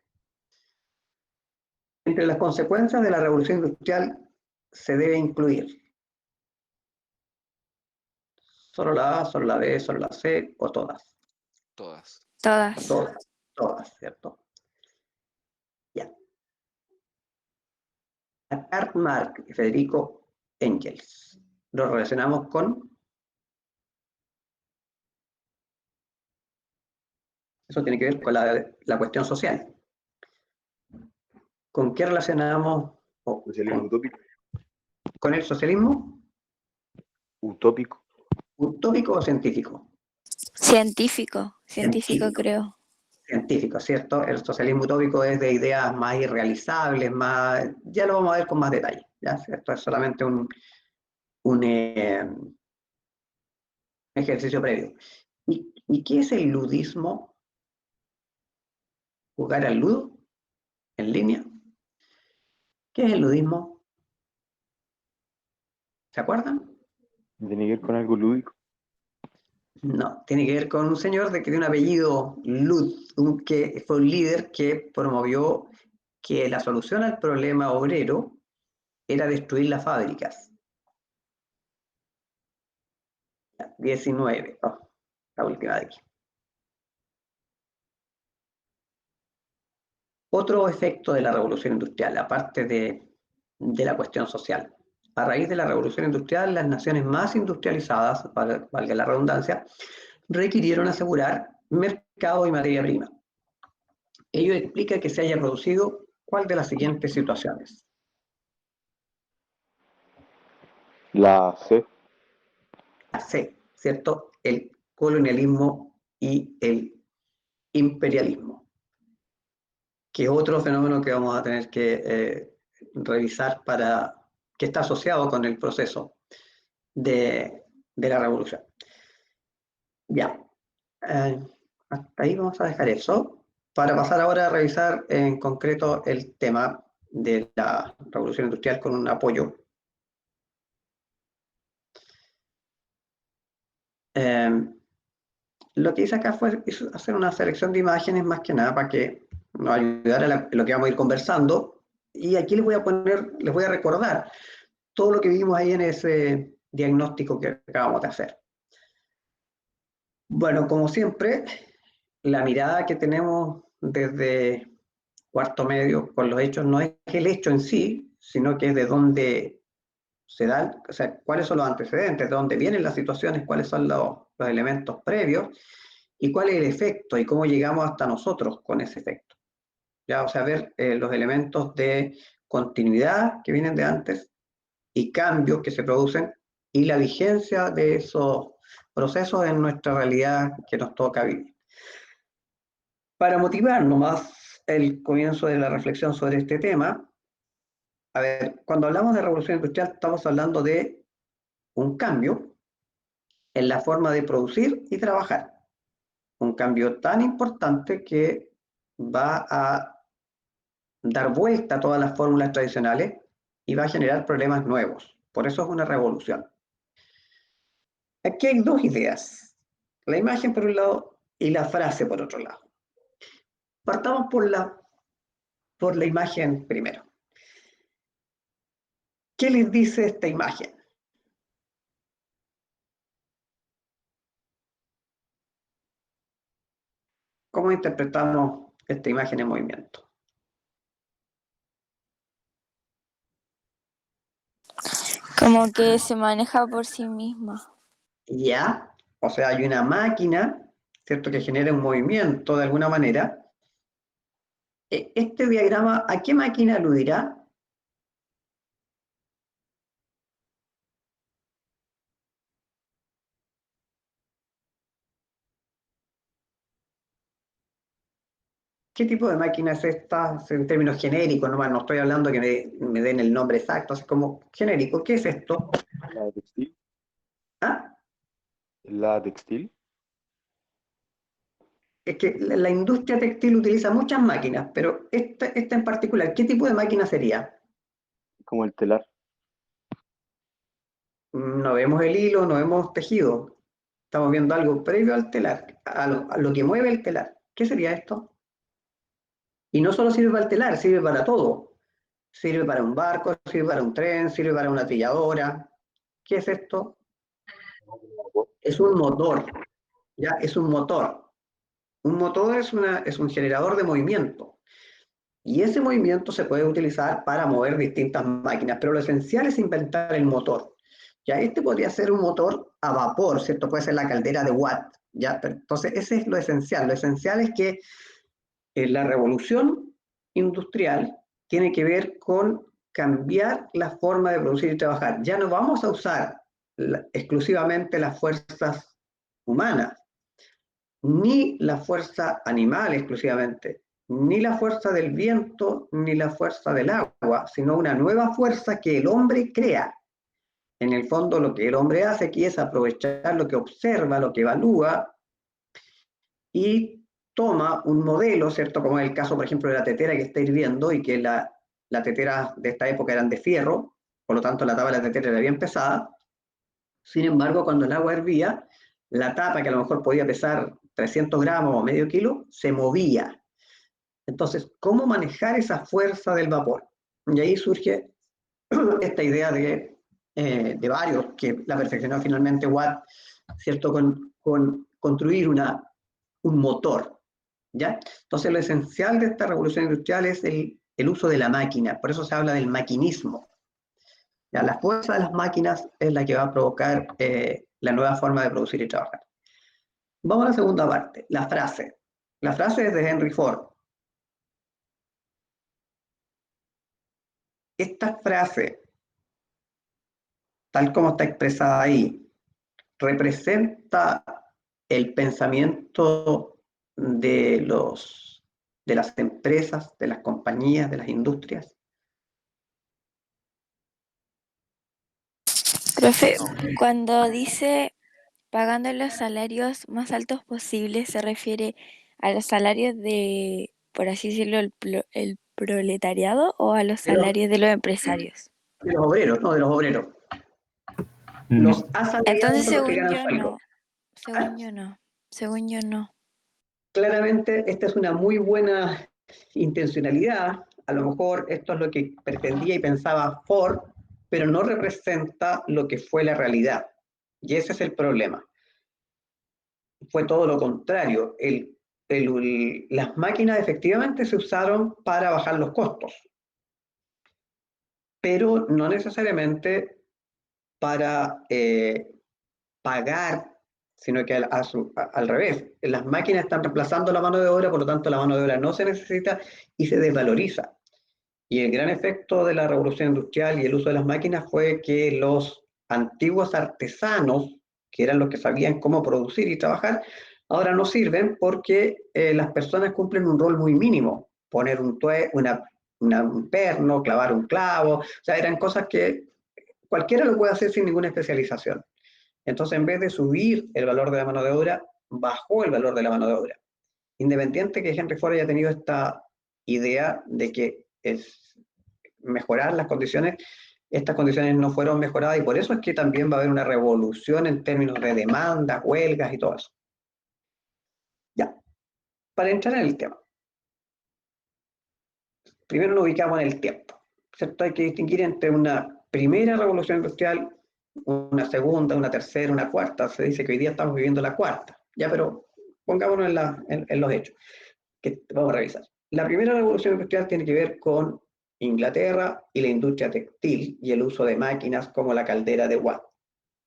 Entre las consecuencias de la revolución industrial se debe incluir solo la A, solo la B, solo la C o todas. Todas. Todas. Todas, ¿cierto? Ya. A Karl Marx y Federico Engels lo relacionamos con... Eso tiene que ver con la cuestión social. ¿Con qué relacionamos Socialismo utópico. con el socialismo? Utópico. ¿Utópico o científico? Científico creo. Científico, ¿cierto? El socialismo utópico es de ideas más irrealizables, más... Ya lo vamos a ver con más detalle, ¿ya? Esto es solamente un ejercicio previo. ¿Y qué es el ludismo? ¿Jugar al ludo en línea? ¿Qué es el ludismo? ¿Se acuerdan? Tiene que ver con algo lúdico. No, tiene que ver con un señor que tiene un apellido Lud, que fue un líder que promovió que la solución al problema obrero era destruir las fábricas. 19, la última de aquí. Otro efecto de la revolución industrial, aparte de la cuestión social. A raíz de la revolución industrial, las naciones más industrializadas, valga la redundancia, requirieron asegurar mercado y materia prima. Ello explica que se haya producido ¿cuál de las siguientes situaciones? La C. La C, ¿cierto? El colonialismo y el imperialismo, que es otro fenómeno que vamos a tener que revisar que está asociado con el proceso de la revolución. Ya, hasta ahí vamos a dejar eso, para pasar ahora a revisar en concreto el tema de la revolución industrial con un apoyo. Lo que hice acá fue hacer una selección de imágenes más que nada para que nos ayudara a lo que vamos a ir conversando. Y aquí les voy a recordar todo lo que vimos ahí en ese diagnóstico que acabamos de hacer. Bueno, como siempre, la mirada que tenemos desde cuarto medio con los hechos no es el hecho en sí, sino que es de dónde o sea, cuáles son los antecedentes, de dónde vienen las situaciones, cuáles son los elementos previos y cuál es el efecto y cómo llegamos hasta nosotros con ese efecto. Ya, o sea, ver los elementos de continuidad que vienen de antes y cambios que se producen y la vigencia de esos procesos en nuestra realidad que nos toca vivir. Para motivar nomás el comienzo de la reflexión sobre este tema, a ver, cuando hablamos de revolución industrial estamos hablando de un cambio en la forma de producir y trabajar. Un cambio tan importante que va a dar vuelta a todas las fórmulas tradicionales y va a generar problemas nuevos. Por eso es una revolución. Aquí hay dos ideas. La imagen por un lado y la frase por otro lado. Partamos por la imagen primero. ¿Qué les dice esta imagen? ¿Cómo interpretamos esta imagen en movimiento? Como que se maneja por sí misma. Ya, o sea, hay una máquina, ¿cierto?, que genera un movimiento de alguna manera. Este diagrama, ¿a qué máquina aludirá? ¿Qué tipo de máquina es esta? En términos genéricos, no estoy hablando que me den el nombre exacto, es como genérico. ¿Qué es esto? La textil. ¿Ah? La textil. Es que la industria textil utiliza muchas máquinas, pero esta en particular, ¿qué tipo de máquina sería? Como el telar. No vemos el hilo, no vemos tejido. Estamos viendo algo previo al telar, a lo que mueve el telar. ¿Qué sería esto? Y no solo sirve para el telar, sirve para todo. Sirve para un barco, sirve para un tren, sirve para una trilladora. ¿Qué es esto? Es un motor, ¿ya? Es un motor. Un motor es un generador de movimiento. Y ese movimiento se puede utilizar para mover distintas máquinas, pero lo esencial es inventar el motor. Ya, este podría ser un motor a vapor, ¿cierto? Puede ser la caldera de Watt, ¿ya? Pero, entonces, ese es lo esencial. Lo esencial es que la revolución industrial tiene que ver con cambiar la forma de producir y trabajar. Ya no vamos a usar exclusivamente las fuerzas humanas, ni la fuerza animal exclusivamente, ni la fuerza del viento, ni la fuerza del agua, sino una nueva fuerza que el hombre crea. En el fondo, lo que el hombre hace aquí es aprovechar lo que observa, lo que evalúa, y toma un modelo, ¿cierto? Como es el caso, por ejemplo, de la tetera que estáis viendo, y que la tetera de esta época eran de fierro, por lo tanto la tapa de la tetera era bien pesada. Sin embargo, cuando el agua hervía, la tapa, que a lo mejor podía pesar 300 gramos o medio kilo, se movía. Entonces, ¿cómo manejar esa fuerza del vapor? Y ahí surge esta idea de varios, que la perfeccionó finalmente Watt, ¿cierto? Con construir un motor, ¿ya? Entonces, lo esencial de esta revolución industrial es el uso de la máquina, por eso se habla del maquinismo. ¿Ya? La fuerza de las máquinas es la que va a provocar la nueva forma de producir y trabajar. Vamos a la segunda parte, la frase. La frase es de Henry Ford. Esta frase, tal como está expresada ahí, representa el pensamiento de las empresas, de las compañías, de las industrias. Profe, cuando dice pagando los salarios más altos posibles, ¿se refiere a los salarios de, por así decirlo, el proletariado o a los De los, salarios de los empresarios? de los obreros, no, de los obreros. Mm. Los asalariados Entonces, son los que según ganan yo sueldo. no, ¿Ah? según yo no. Claramente, esta es una muy buena intencionalidad. A lo mejor esto es lo que pretendía y pensaba Ford, pero no representa lo que fue la realidad. Y ese es el problema. Fue todo lo contrario. Las máquinas efectivamente se usaron para bajar los costos, pero no necesariamente para pagar, sino que al revés. Las máquinas están reemplazando la mano de obra, por lo tanto la mano de obra no se necesita y se desvaloriza. Y el gran efecto de la revolución industrial y el uso de las máquinas fue que los antiguos artesanos, que eran los que sabían cómo producir y trabajar, ahora no sirven porque las personas cumplen un rol muy mínimo. Poner un perno, clavar un clavo, o sea, eran cosas que cualquiera lo puede hacer sin ninguna especialización. Entonces, en vez de subir el valor de la mano de obra, bajó el valor de la mano de obra. Independiente que Henry Ford haya tenido esta idea de que es mejorar las condiciones, estas condiciones no fueron mejoradas y por eso es que también va a haber una revolución en términos de demandas, huelgas y todo eso. Ya, para entrar en el tema. Primero nos ubicamos en el tiempo, ¿cierto? Hay que distinguir entre una primera revolución industrial, una segunda, una tercera, una cuarta. Se dice que hoy día estamos viviendo la cuarta, ya, pero pongámonos en los hechos, que vamos a revisar. La primera revolución industrial tiene que ver con Inglaterra y la industria textil y el uso de máquinas como la caldera de Watt,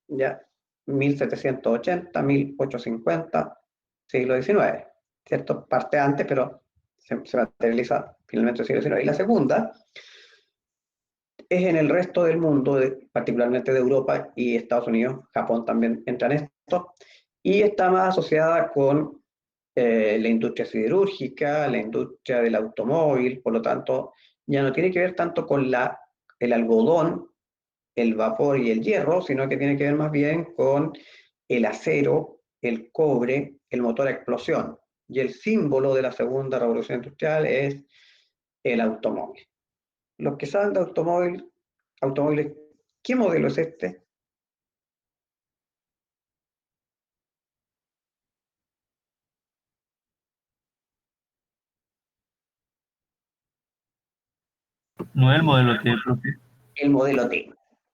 ya, 1780, 1850, siglo XIX, ¿cierto? Parte antes, pero se materializa finalmente el siglo XIX. Y la segunda es en el resto del mundo, particularmente de Europa y Estados Unidos. Japón también entra en esto, y está más asociada con la industria siderúrgica, la industria del automóvil. Por lo tanto, ya no tiene que ver tanto con el algodón, el vapor y el hierro, sino que tiene que ver más bien con el acero, el cobre, el motor a explosión. Y el símbolo de la segunda revolución industrial es el automóvil. Los que saben de automóviles, ¿qué modelo es este? No es el modelo T, profe. El modelo T.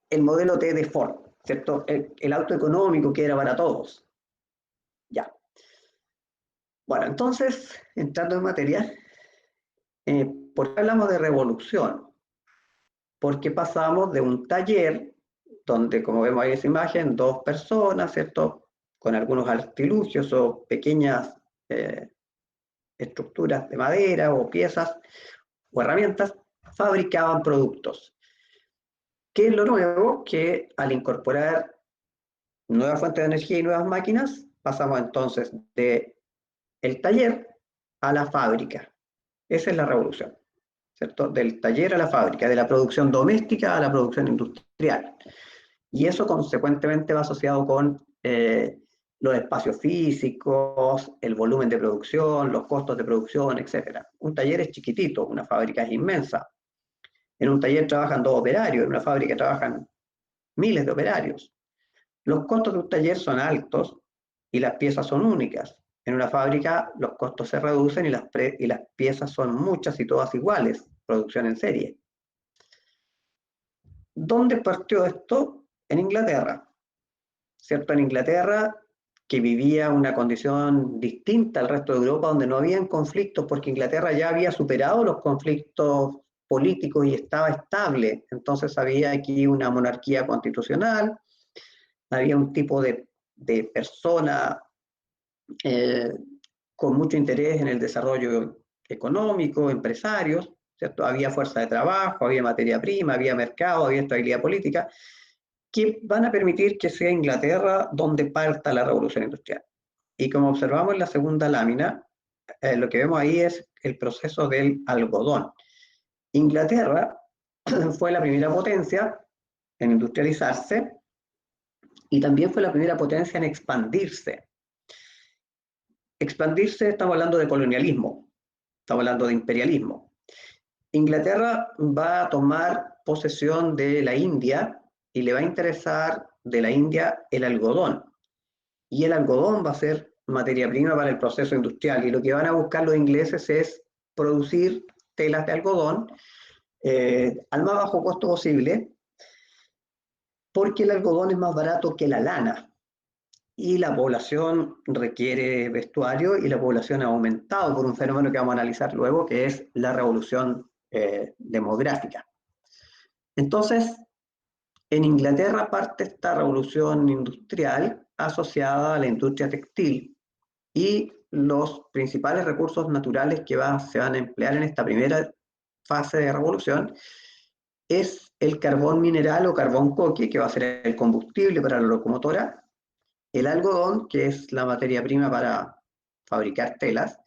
El modelo T de Ford, ¿cierto? El auto económico que era para todos. Ya. Bueno, entonces, entrando en materia, ¿por qué hablamos de revolución? Porque pasamos de un taller donde, como vemos ahí en esa imagen, dos personas, ¿cierto?, con algunos artilugios o pequeñas estructuras de madera o piezas o herramientas, fabricaban productos. ¿Qué es lo nuevo? Que al incorporar nuevas fuentes de energía y nuevas máquinas, pasamos entonces de el taller a la fábrica. Esa es la revolución, ¿cierto? Del taller a la fábrica, de la producción doméstica a la producción industrial. Y eso consecuentemente va asociado con los espacios físicos, el volumen de producción, los costos de producción, etc. Un taller es chiquitito, una fábrica es inmensa. En un taller trabajan 2 operarios, en una fábrica trabajan miles de operarios. Los costos de un taller son altos y las piezas son únicas. En una fábrica los costos se reducen y las piezas son muchas y todas iguales, producción en serie. ¿Dónde partió esto? En Inglaterra, ¿cierto? En Inglaterra, que vivía una condición distinta al resto de Europa, donde no habían conflictos, porque Inglaterra ya había superado los conflictos políticos y estaba estable. Entonces había aquí una monarquía constitucional, había un tipo de persona con mucho interés en el desarrollo económico, empresarios, ¿cierto? Había fuerza de trabajo, había materia prima, había mercado, había estabilidad política, que van a permitir que sea Inglaterra donde parta la revolución industrial. Y como observamos en la segunda lámina, lo que vemos ahí es el proceso del algodón. Inglaterra fue la primera potencia en industrializarse y también fue la primera potencia en expandirse. Expandirse, estamos hablando de colonialismo, estamos hablando de imperialismo. Inglaterra va a tomar posesión de la India y le va a interesar de la India el algodón. Y el algodón va a ser materia prima para el proceso industrial. Y lo que van a buscar los ingleses es producir telas de algodón al más bajo costo posible, porque el algodón es más barato que la lana. Y la población requiere vestuario y la población ha aumentado por un fenómeno que vamos a analizar luego, que es la revolución demográfica. Entonces, En Inglaterra parte esta revolución industrial asociada a la industria textil y los principales recursos naturales que se van a emplear en esta primera fase de revolución es el carbón mineral o carbón coque, que va a ser el combustible para la locomotora, el algodón, que es la materia prima para fabricar telas,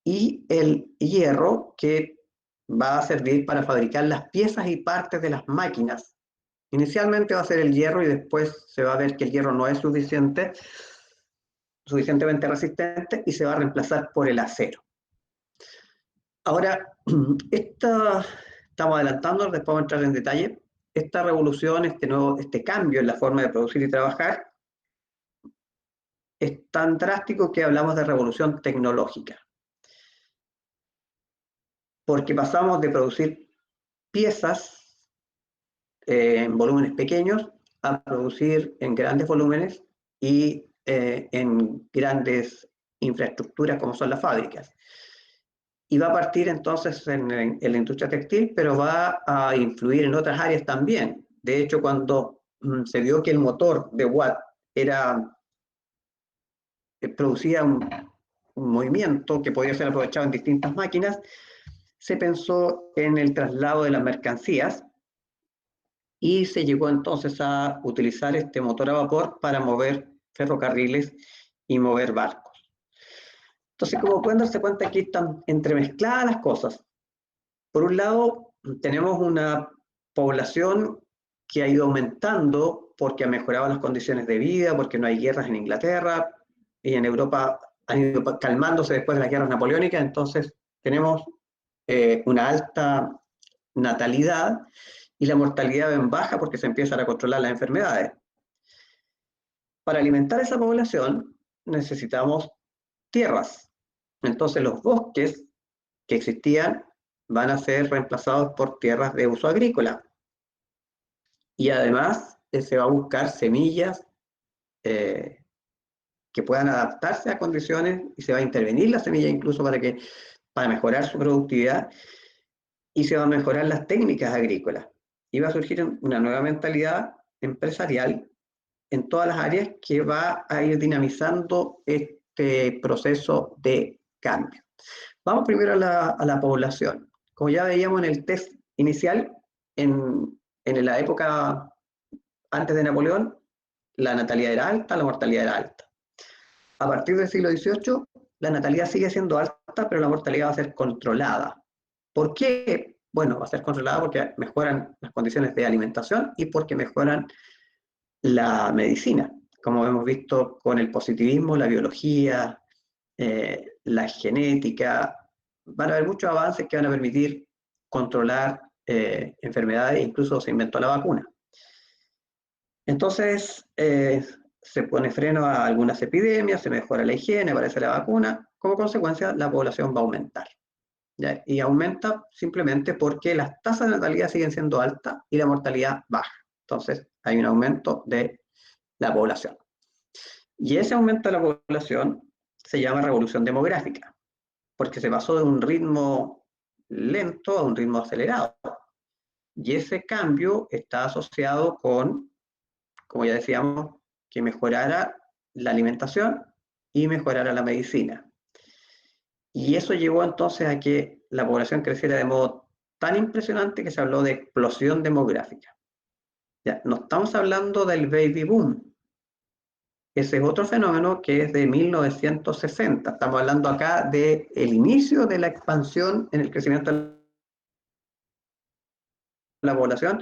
y el hierro, que va a servir para fabricar las piezas y partes de las máquinas. Inicialmente va a ser el hierro y después se va a ver que el hierro no es suficientemente resistente y se va a reemplazar por el acero. Ahora, estamos adelantando, después vamos a entrar en detalle. Esta revolución, este cambio en la forma de producir y trabajar, es tan drástico que hablamos de revolución tecnológica. Porque pasamos de producir piezas en volúmenes pequeños a producir en grandes volúmenes y en grandes infraestructuras como son las fábricas. Y va a partir entonces en la industria textil, pero va a influir en otras áreas también. De hecho, cuando se vio que el motor de Watt producía un movimiento que podía ser aprovechado en distintas máquinas, se pensó en el traslado de las mercancías y se llegó entonces a utilizar este motor a vapor para mover ferrocarriles y mover barcos. Entonces, como pueden darse cuenta, aquí están entremezcladas las cosas. Por un lado, tenemos una población que ha ido aumentando porque ha mejorado las condiciones de vida, porque no hay guerras en Inglaterra y en Europa han ido calmándose después de las guerras napoleónicas, entonces tenemos una alta natalidad y la mortalidad en baja porque se empiezan a controlar las enfermedades. Para alimentar esa población necesitamos tierras. Entonces los bosques que existían van a ser reemplazados por tierras de uso agrícola. Y además se va a buscar semillas que puedan adaptarse a condiciones y se va a intervenir la semilla incluso para mejorar su productividad y se van a mejorar las técnicas agrícolas. Y va a surgir una nueva mentalidad empresarial en todas las áreas que va a ir dinamizando este proceso de cambio. Vamos primero a la población. Como ya veíamos en el test inicial, en la época antes de Napoleón, la natalidad era alta, la mortalidad era alta. A partir del siglo XVIII, la natalidad sigue siendo alta, pero la mortalidad va a ser controlada. ¿Por qué? Bueno, va a ser controlada porque mejoran las condiciones de alimentación y porque mejoran la medicina, como hemos visto con el positivismo, la biología, la genética. Van a haber muchos avances que van a permitir controlar enfermedades, incluso se inventó la vacuna. Entonces, se pone freno a algunas epidemias, se mejora la higiene, aparece la vacuna, como consecuencia la población va a aumentar. ¿Ya? Y aumenta simplemente porque las tasas de natalidad siguen siendo altas y la mortalidad baja. Entonces, hay un aumento de la población. Y ese aumento de la población se llama revolución demográfica, porque se pasó de un ritmo lento a un ritmo acelerado. Y ese cambio está asociado con, como ya decíamos, que mejorara la alimentación y mejorara la medicina. Y eso llevó entonces a que la población creciera de modo tan impresionante que se habló de explosión demográfica. Ya, no estamos hablando del baby boom. Ese es otro fenómeno que es de 1960. Estamos hablando acá del inicio de la expansión en el crecimiento de la población.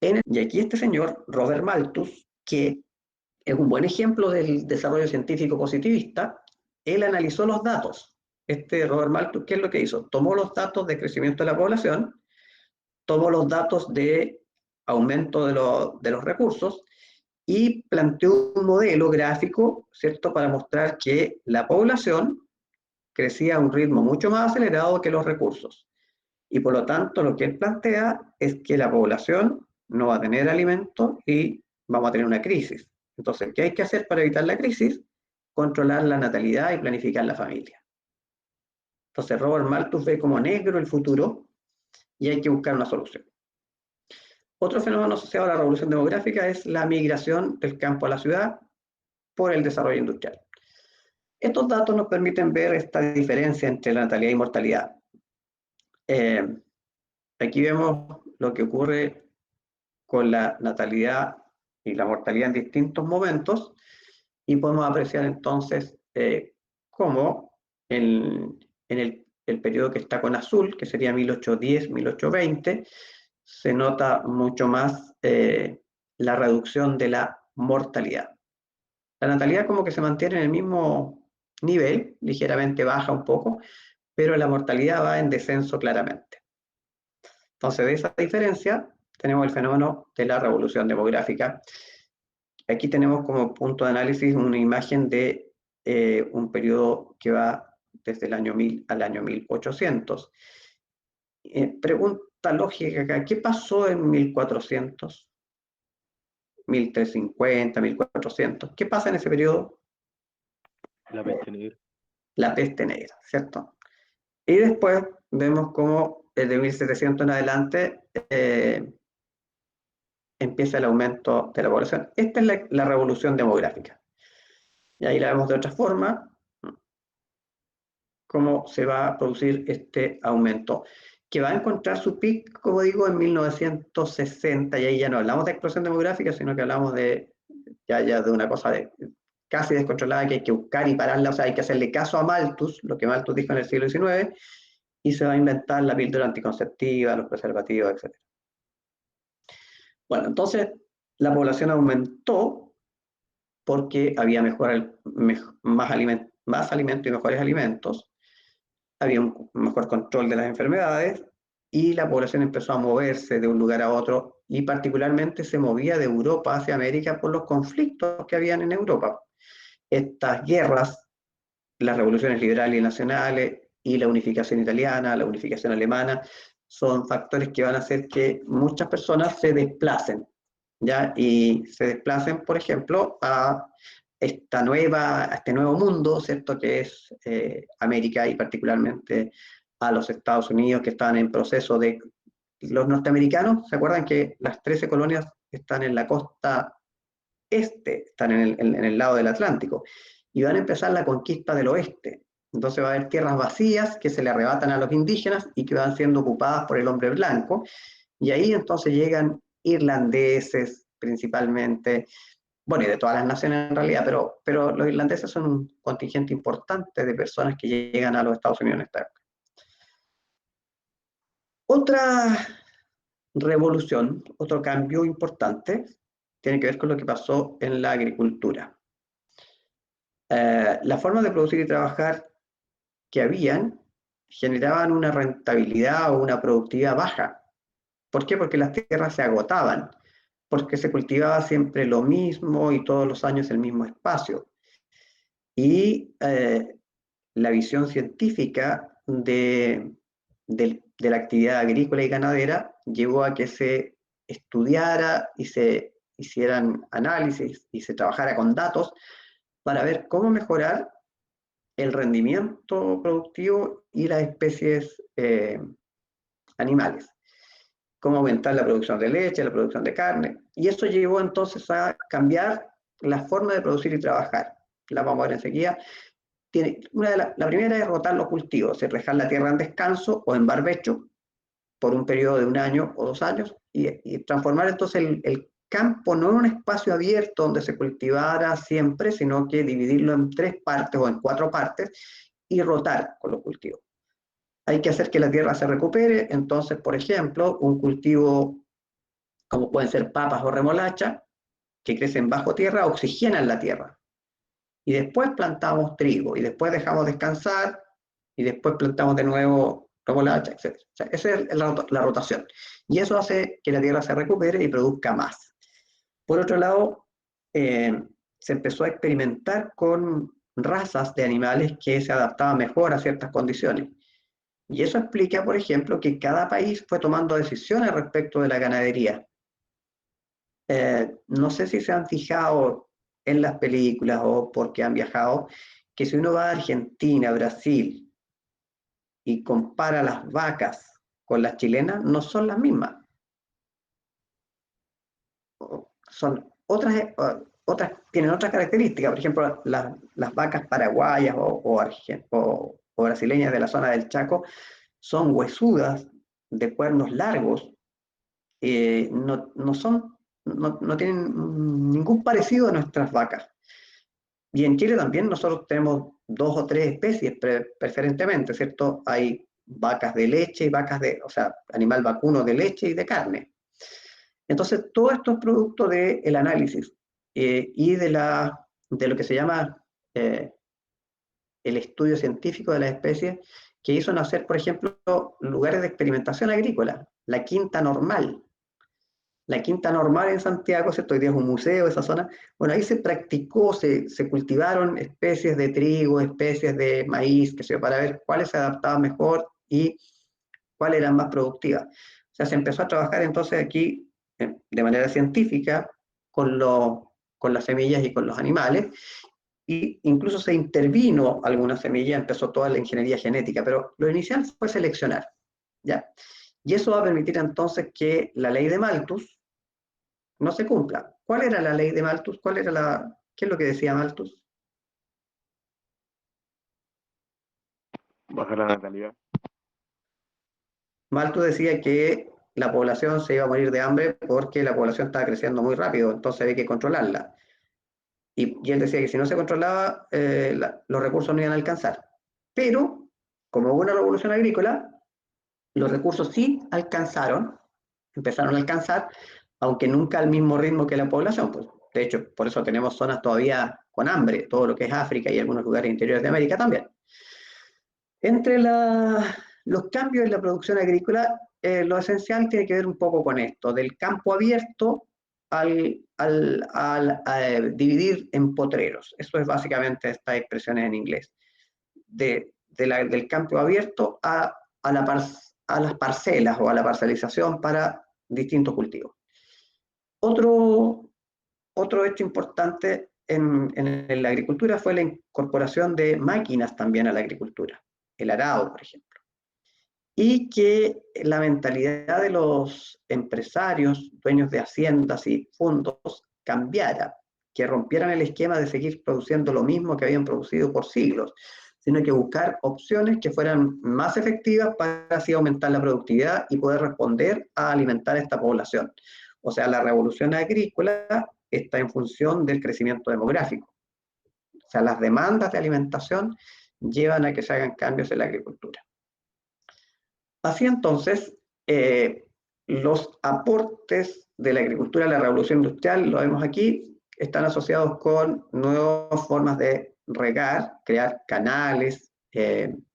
Y aquí este señor, Robert Malthus, que es un buen ejemplo del desarrollo científico positivista, él analizó los datos. Robert Malthus, ¿qué es lo que hizo? Tomó los datos de crecimiento de la población, tomó los datos de aumento de los recursos y planteó un modelo gráfico, ¿cierto?, para mostrar que la población crecía a un ritmo mucho más acelerado que los recursos. Y por lo tanto, lo que él plantea es que la población no va a tener alimento y vamos a tener una crisis. Entonces, ¿qué hay que hacer para evitar la crisis? Controlar la natalidad y planificar la familia. Entonces, Robert Malthus ve como negro el futuro y hay que buscar una solución. Otro fenómeno asociado a la revolución demográfica es la migración del campo a la ciudad por el desarrollo industrial. Estos datos nos permiten ver esta diferencia entre la natalidad y mortalidad. Aquí vemos lo que ocurre con la natalidad y la mortalidad en distintos momentos y podemos apreciar entonces cómo en el periodo que está con azul, que sería 1810-1820, se nota mucho más la reducción de la mortalidad. La natalidad como que se mantiene en el mismo nivel, ligeramente baja un poco, pero la mortalidad va en descenso claramente. Entonces, de esa diferencia tenemos el fenómeno de la revolución demográfica. Aquí tenemos como punto de análisis una imagen de un periodo que va desde el año 1000 al año 1800. Pregunta lógica acá, ¿qué pasó en 1400? 1350, 1400. ¿Qué pasa en ese periodo? La peste negra. La peste negra, ¿cierto? Y después vemos cómo de 1700 en adelante empieza el aumento de la población. Esta es la revolución demográfica. Y ahí la vemos de otra forma, cómo se va a producir este aumento, que va a encontrar su pico, como digo, en 1960, y ahí ya no hablamos de explosión demográfica, sino que hablamos de ya de una cosa casi descontrolada que hay que buscar y pararla, o sea, hay que hacerle caso a Malthus, lo que Malthus dijo en el siglo XIX, y se va a inventar la píldora anticonceptiva, los preservativos, etc. Bueno, entonces la población aumentó porque había más alimento y mejores alimentos, había un mejor control de las enfermedades y la población empezó a moverse de un lugar a otro y particularmente se movía de Europa hacia América por los conflictos que habían en Europa. Estas guerras, las revoluciones liberales y nacionales y la unificación italiana, la unificación alemana, son factores que van a hacer que muchas personas se desplacen, ¿ya? Y se desplacen, por ejemplo, a este nuevo mundo, ¿cierto? Que es América y particularmente a los Estados Unidos que están en proceso de... Los norteamericanos, ¿se acuerdan que las 13 colonias están en la costa este, están en el lado del Atlántico, y van a empezar la conquista del oeste? Entonces va a haber tierras vacías que se le arrebatan a los indígenas y que van siendo ocupadas por el hombre blanco, y ahí entonces llegan irlandeses principalmente, bueno, y de todas las naciones en realidad, pero los irlandeses son un contingente importante de personas que llegan a los Estados Unidos en esta época. Otra revolución, otro cambio importante, tiene que ver con lo que pasó en la agricultura. Las formas de producir y trabajar que habían generaban una rentabilidad o una productividad baja. ¿Por qué? Porque las tierras se agotaban, porque se cultivaba siempre lo mismo y todos los años el mismo espacio. Y la visión científica de la actividad agrícola y ganadera llevó a que se estudiara y se hicieran análisis y se trabajara con datos para ver cómo mejorar el rendimiento productivo y las especies animales, cómo aumentar la producción de leche, la producción de carne, y eso llevó entonces a cambiar la forma de producir y trabajar. La vamos a ver enseguida. La primera es rotar los cultivos, es dejar la tierra en descanso o en barbecho por un periodo de 1 año o 2 años y transformar entonces el campo no en un espacio abierto donde se cultivara siempre, sino que dividirlo en 3 partes o en 4 partes y rotar con los cultivos. Hay que hacer que la tierra se recupere, entonces, por ejemplo, un cultivo como pueden ser papas o remolacha, que crecen bajo tierra, oxigenan la tierra. Y después plantamos trigo, y después dejamos descansar, y después plantamos de nuevo remolacha, etc. O sea, esa es la rotación. Y eso hace que la tierra se recupere y produzca más. Por otro lado, se empezó a experimentar con razas de animales que se adaptaban mejor a ciertas condiciones. Y eso explica, por ejemplo, que cada país fue tomando decisiones respecto de la ganadería. No sé si se han fijado en las películas o porque han viajado, que si uno va a Argentina, Brasil, y compara las vacas con las chilenas, no son las mismas. son tienen otras características. Por ejemplo, las vacas paraguayas o brasileñas de la zona del Chaco son huesudas, de cuernos largos, no tienen ningún parecido a nuestras vacas. Y en Chile también nosotros tenemos 2 o 3 especies preferentemente, ¿cierto? Hay vacas de leche y o sea, animal vacuno de leche y de carne. Entonces, todo esto es producto del análisis y de lo que se llama el estudio científico de las especies, que hizo nacer, por ejemplo, lugares de experimentación agrícola, la Quinta Normal. La Quinta Normal en Santiago, ¿cierto? Hoy día es un museo, esa zona. Bueno, ahí se practicó, se cultivaron especies de trigo, especies de maíz, que se para ver cuáles se adaptaban mejor y cuáles eran más productivas. O sea, se empezó a trabajar entonces aquí de manera científica con las semillas y con los animales, y incluso se intervino alguna semilla, empezó toda la ingeniería genética, pero lo inicial fue seleccionar, ¿ya? Y eso va a permitir entonces que la ley de Malthus no se cumpla. ¿Cuál era la ley de Malthus? ¿Qué es lo que decía Malthus? Baja la natalidad. Malthus decía que la población se iba a morir de hambre porque la población estaba creciendo muy rápido, entonces había que controlarla. Y él decía que si no se controlaba, los recursos no iban a alcanzar. Pero, como hubo una revolución agrícola, los recursos sí empezaron a alcanzar, aunque nunca al mismo ritmo que la población. Pues, de hecho, por eso tenemos zonas todavía con hambre, todo lo que es África y algunos lugares interiores de América también. Entre los cambios en la producción agrícola, lo esencial tiene que ver un poco con esto, del campo abierto a dividir en potreros. Eso es básicamente estas expresiones en inglés. Del campo abierto a las parcelas o a la parcelización para distintos cultivos. Otro hecho importante en la agricultura fue la incorporación de máquinas también a la agricultura, el arado, por ejemplo, y que la mentalidad de los empresarios, dueños de haciendas y fondos, cambiara, que rompieran el esquema de seguir produciendo lo mismo que habían producido por siglos, sino que buscar opciones que fueran más efectivas para así aumentar la productividad y poder responder a alimentar a esta población. O sea, la revolución agrícola está en función del crecimiento demográfico. O sea, las demandas de alimentación llevan a que se hagan cambios en la agricultura. Así entonces, los aportes de la agricultura a la revolución industrial, lo vemos aquí, están asociados con nuevas formas de regar, crear canales,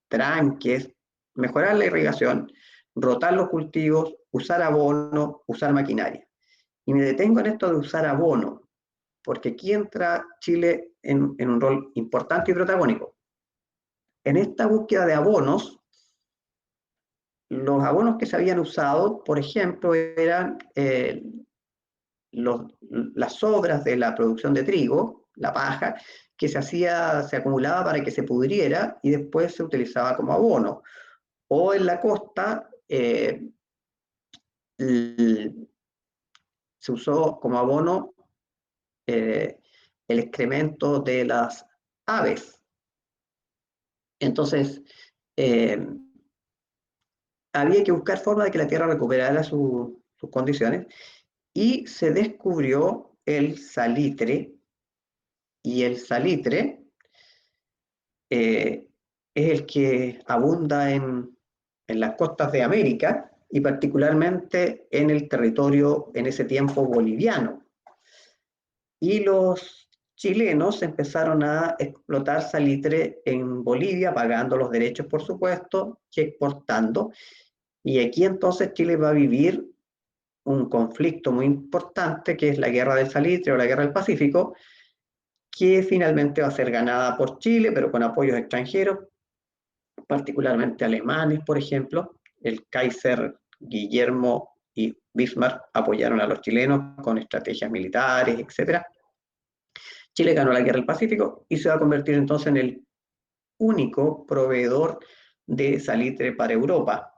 tranques, mejorar la irrigación, rotar los cultivos, usar abono, usar maquinaria. Y me detengo en esto de usar abono, porque aquí entra Chile en un rol importante y protagónico. En esta búsqueda de abonos, los abonos que se habían usado, por ejemplo, eran las sobras de la producción de trigo, la paja, que se acumulaba para que se pudriera y después se utilizaba como abono. O en la costa se usó como abono el excremento de las aves. Entonces, había que buscar forma de que la tierra recuperara sus condiciones, y se descubrió el salitre, y el salitre es el que abunda en las costas de América y particularmente en el territorio en ese tiempo boliviano. Y los chilenos empezaron a explotar salitre en Bolivia, pagando los derechos, por supuesto, y exportando. Y aquí entonces Chile va a vivir un conflicto muy importante, que es la Guerra del Salitre o la Guerra del Pacífico, que finalmente va a ser ganada por Chile, pero con apoyos extranjeros, particularmente alemanes, por ejemplo. El Kaiser Guillermo y Bismarck apoyaron a los chilenos con estrategias militares, etc. Chile ganó la Guerra del Pacífico y se va a convertir entonces en el único proveedor de salitre para Europa.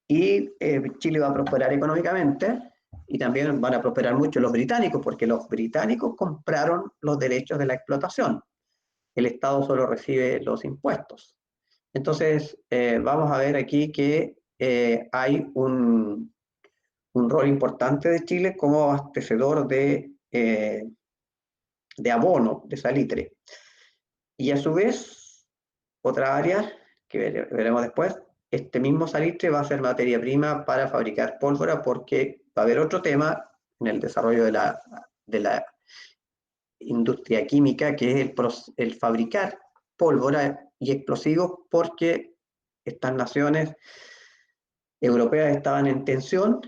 Y Chile va a prosperar económicamente, y también van a prosperar mucho los británicos, porque los británicos compraron los derechos de la explotación. El Estado solo recibe los impuestos. Entonces, vamos a ver aquí que hay un rol importante de Chile como abastecedor de abono, de salitre. Y a su vez, otra área que veremos después, este mismo salitre va a ser materia prima para fabricar pólvora, porque va a haber otro tema en el desarrollo de la industria química, que es el fabricar pólvora y explosivos, porque estas naciones europeas estaban en tensión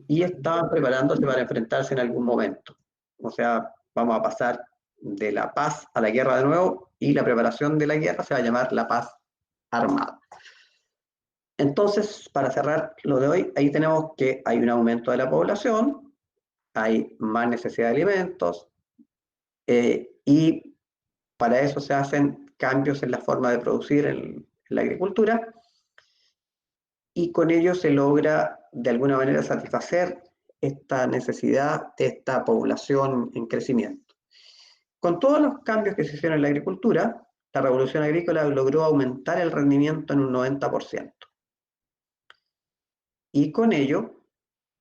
y estaban preparándose para enfrentarse en algún momento. O sea, vamos a pasar de la paz a la guerra de nuevo, y la preparación de la guerra se va a llamar la paz armada. Entonces, para cerrar lo de hoy, ahí tenemos que hay un aumento de la población, hay más necesidad de alimentos, y para eso se hacen cambios en la forma de producir en la agricultura, y con ello se logra de alguna manera satisfacer esta necesidad de esta población en crecimiento. Con todos los cambios que se hicieron en la agricultura, la revolución agrícola logró aumentar el rendimiento en un 90%. Y con ello,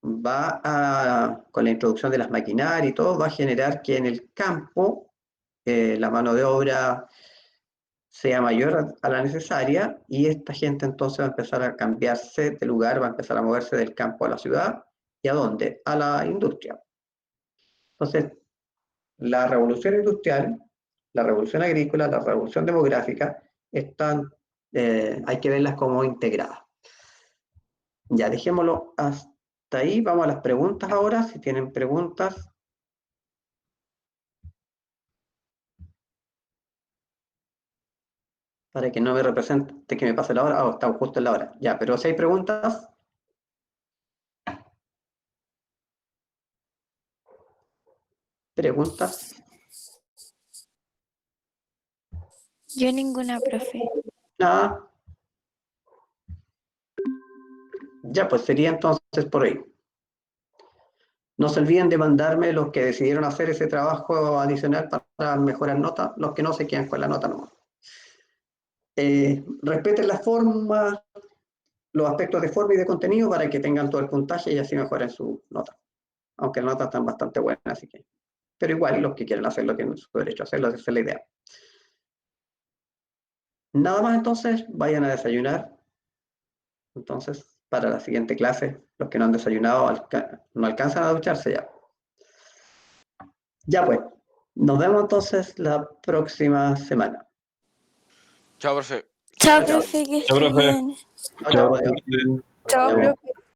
con la introducción de las maquinarias y todo, va a generar que en el campo la mano de obra sea mayor a la necesaria, y esta gente entonces va a empezar a cambiarse de lugar, va a empezar a moverse del campo a la ciudad. ¿Y a dónde? A la industria. Entonces, la revolución industrial, la revolución agrícola, la revolución demográfica, hay que verlas como integradas. Ya, dejémoslo hasta ahí. Vamos a las preguntas ahora, si tienen preguntas. Para que no me represente que me pase la hora. Oh, estamos justo en la hora. Ya, pero si hay preguntas. ¿Preguntas? Yo ninguna, profe. Nada. Ya, pues sería entonces por ahí. No se olviden de mandarme los que decidieron hacer ese trabajo adicional para mejorar nota. Los que no se quedan con la nota nomás. Respeten las formas, los aspectos de forma y de contenido, para que tengan todo el puntaje y así mejoren su nota. Aunque las notas están bastante buenas, así que. Pero igual, los que quieren hacerlo tienen su derecho a hacerlo, esa es la idea. Nada más, entonces, vayan a desayunar. Entonces, para la siguiente clase, los que no han desayunado no alcanzan a ducharse ya. Ya pues, nos vemos entonces la próxima semana. Chao, profe. Chao, Chao. profe, que Chao, esté profe. bien. Chao, chao. Chao. Chao, Nos vemos. profe.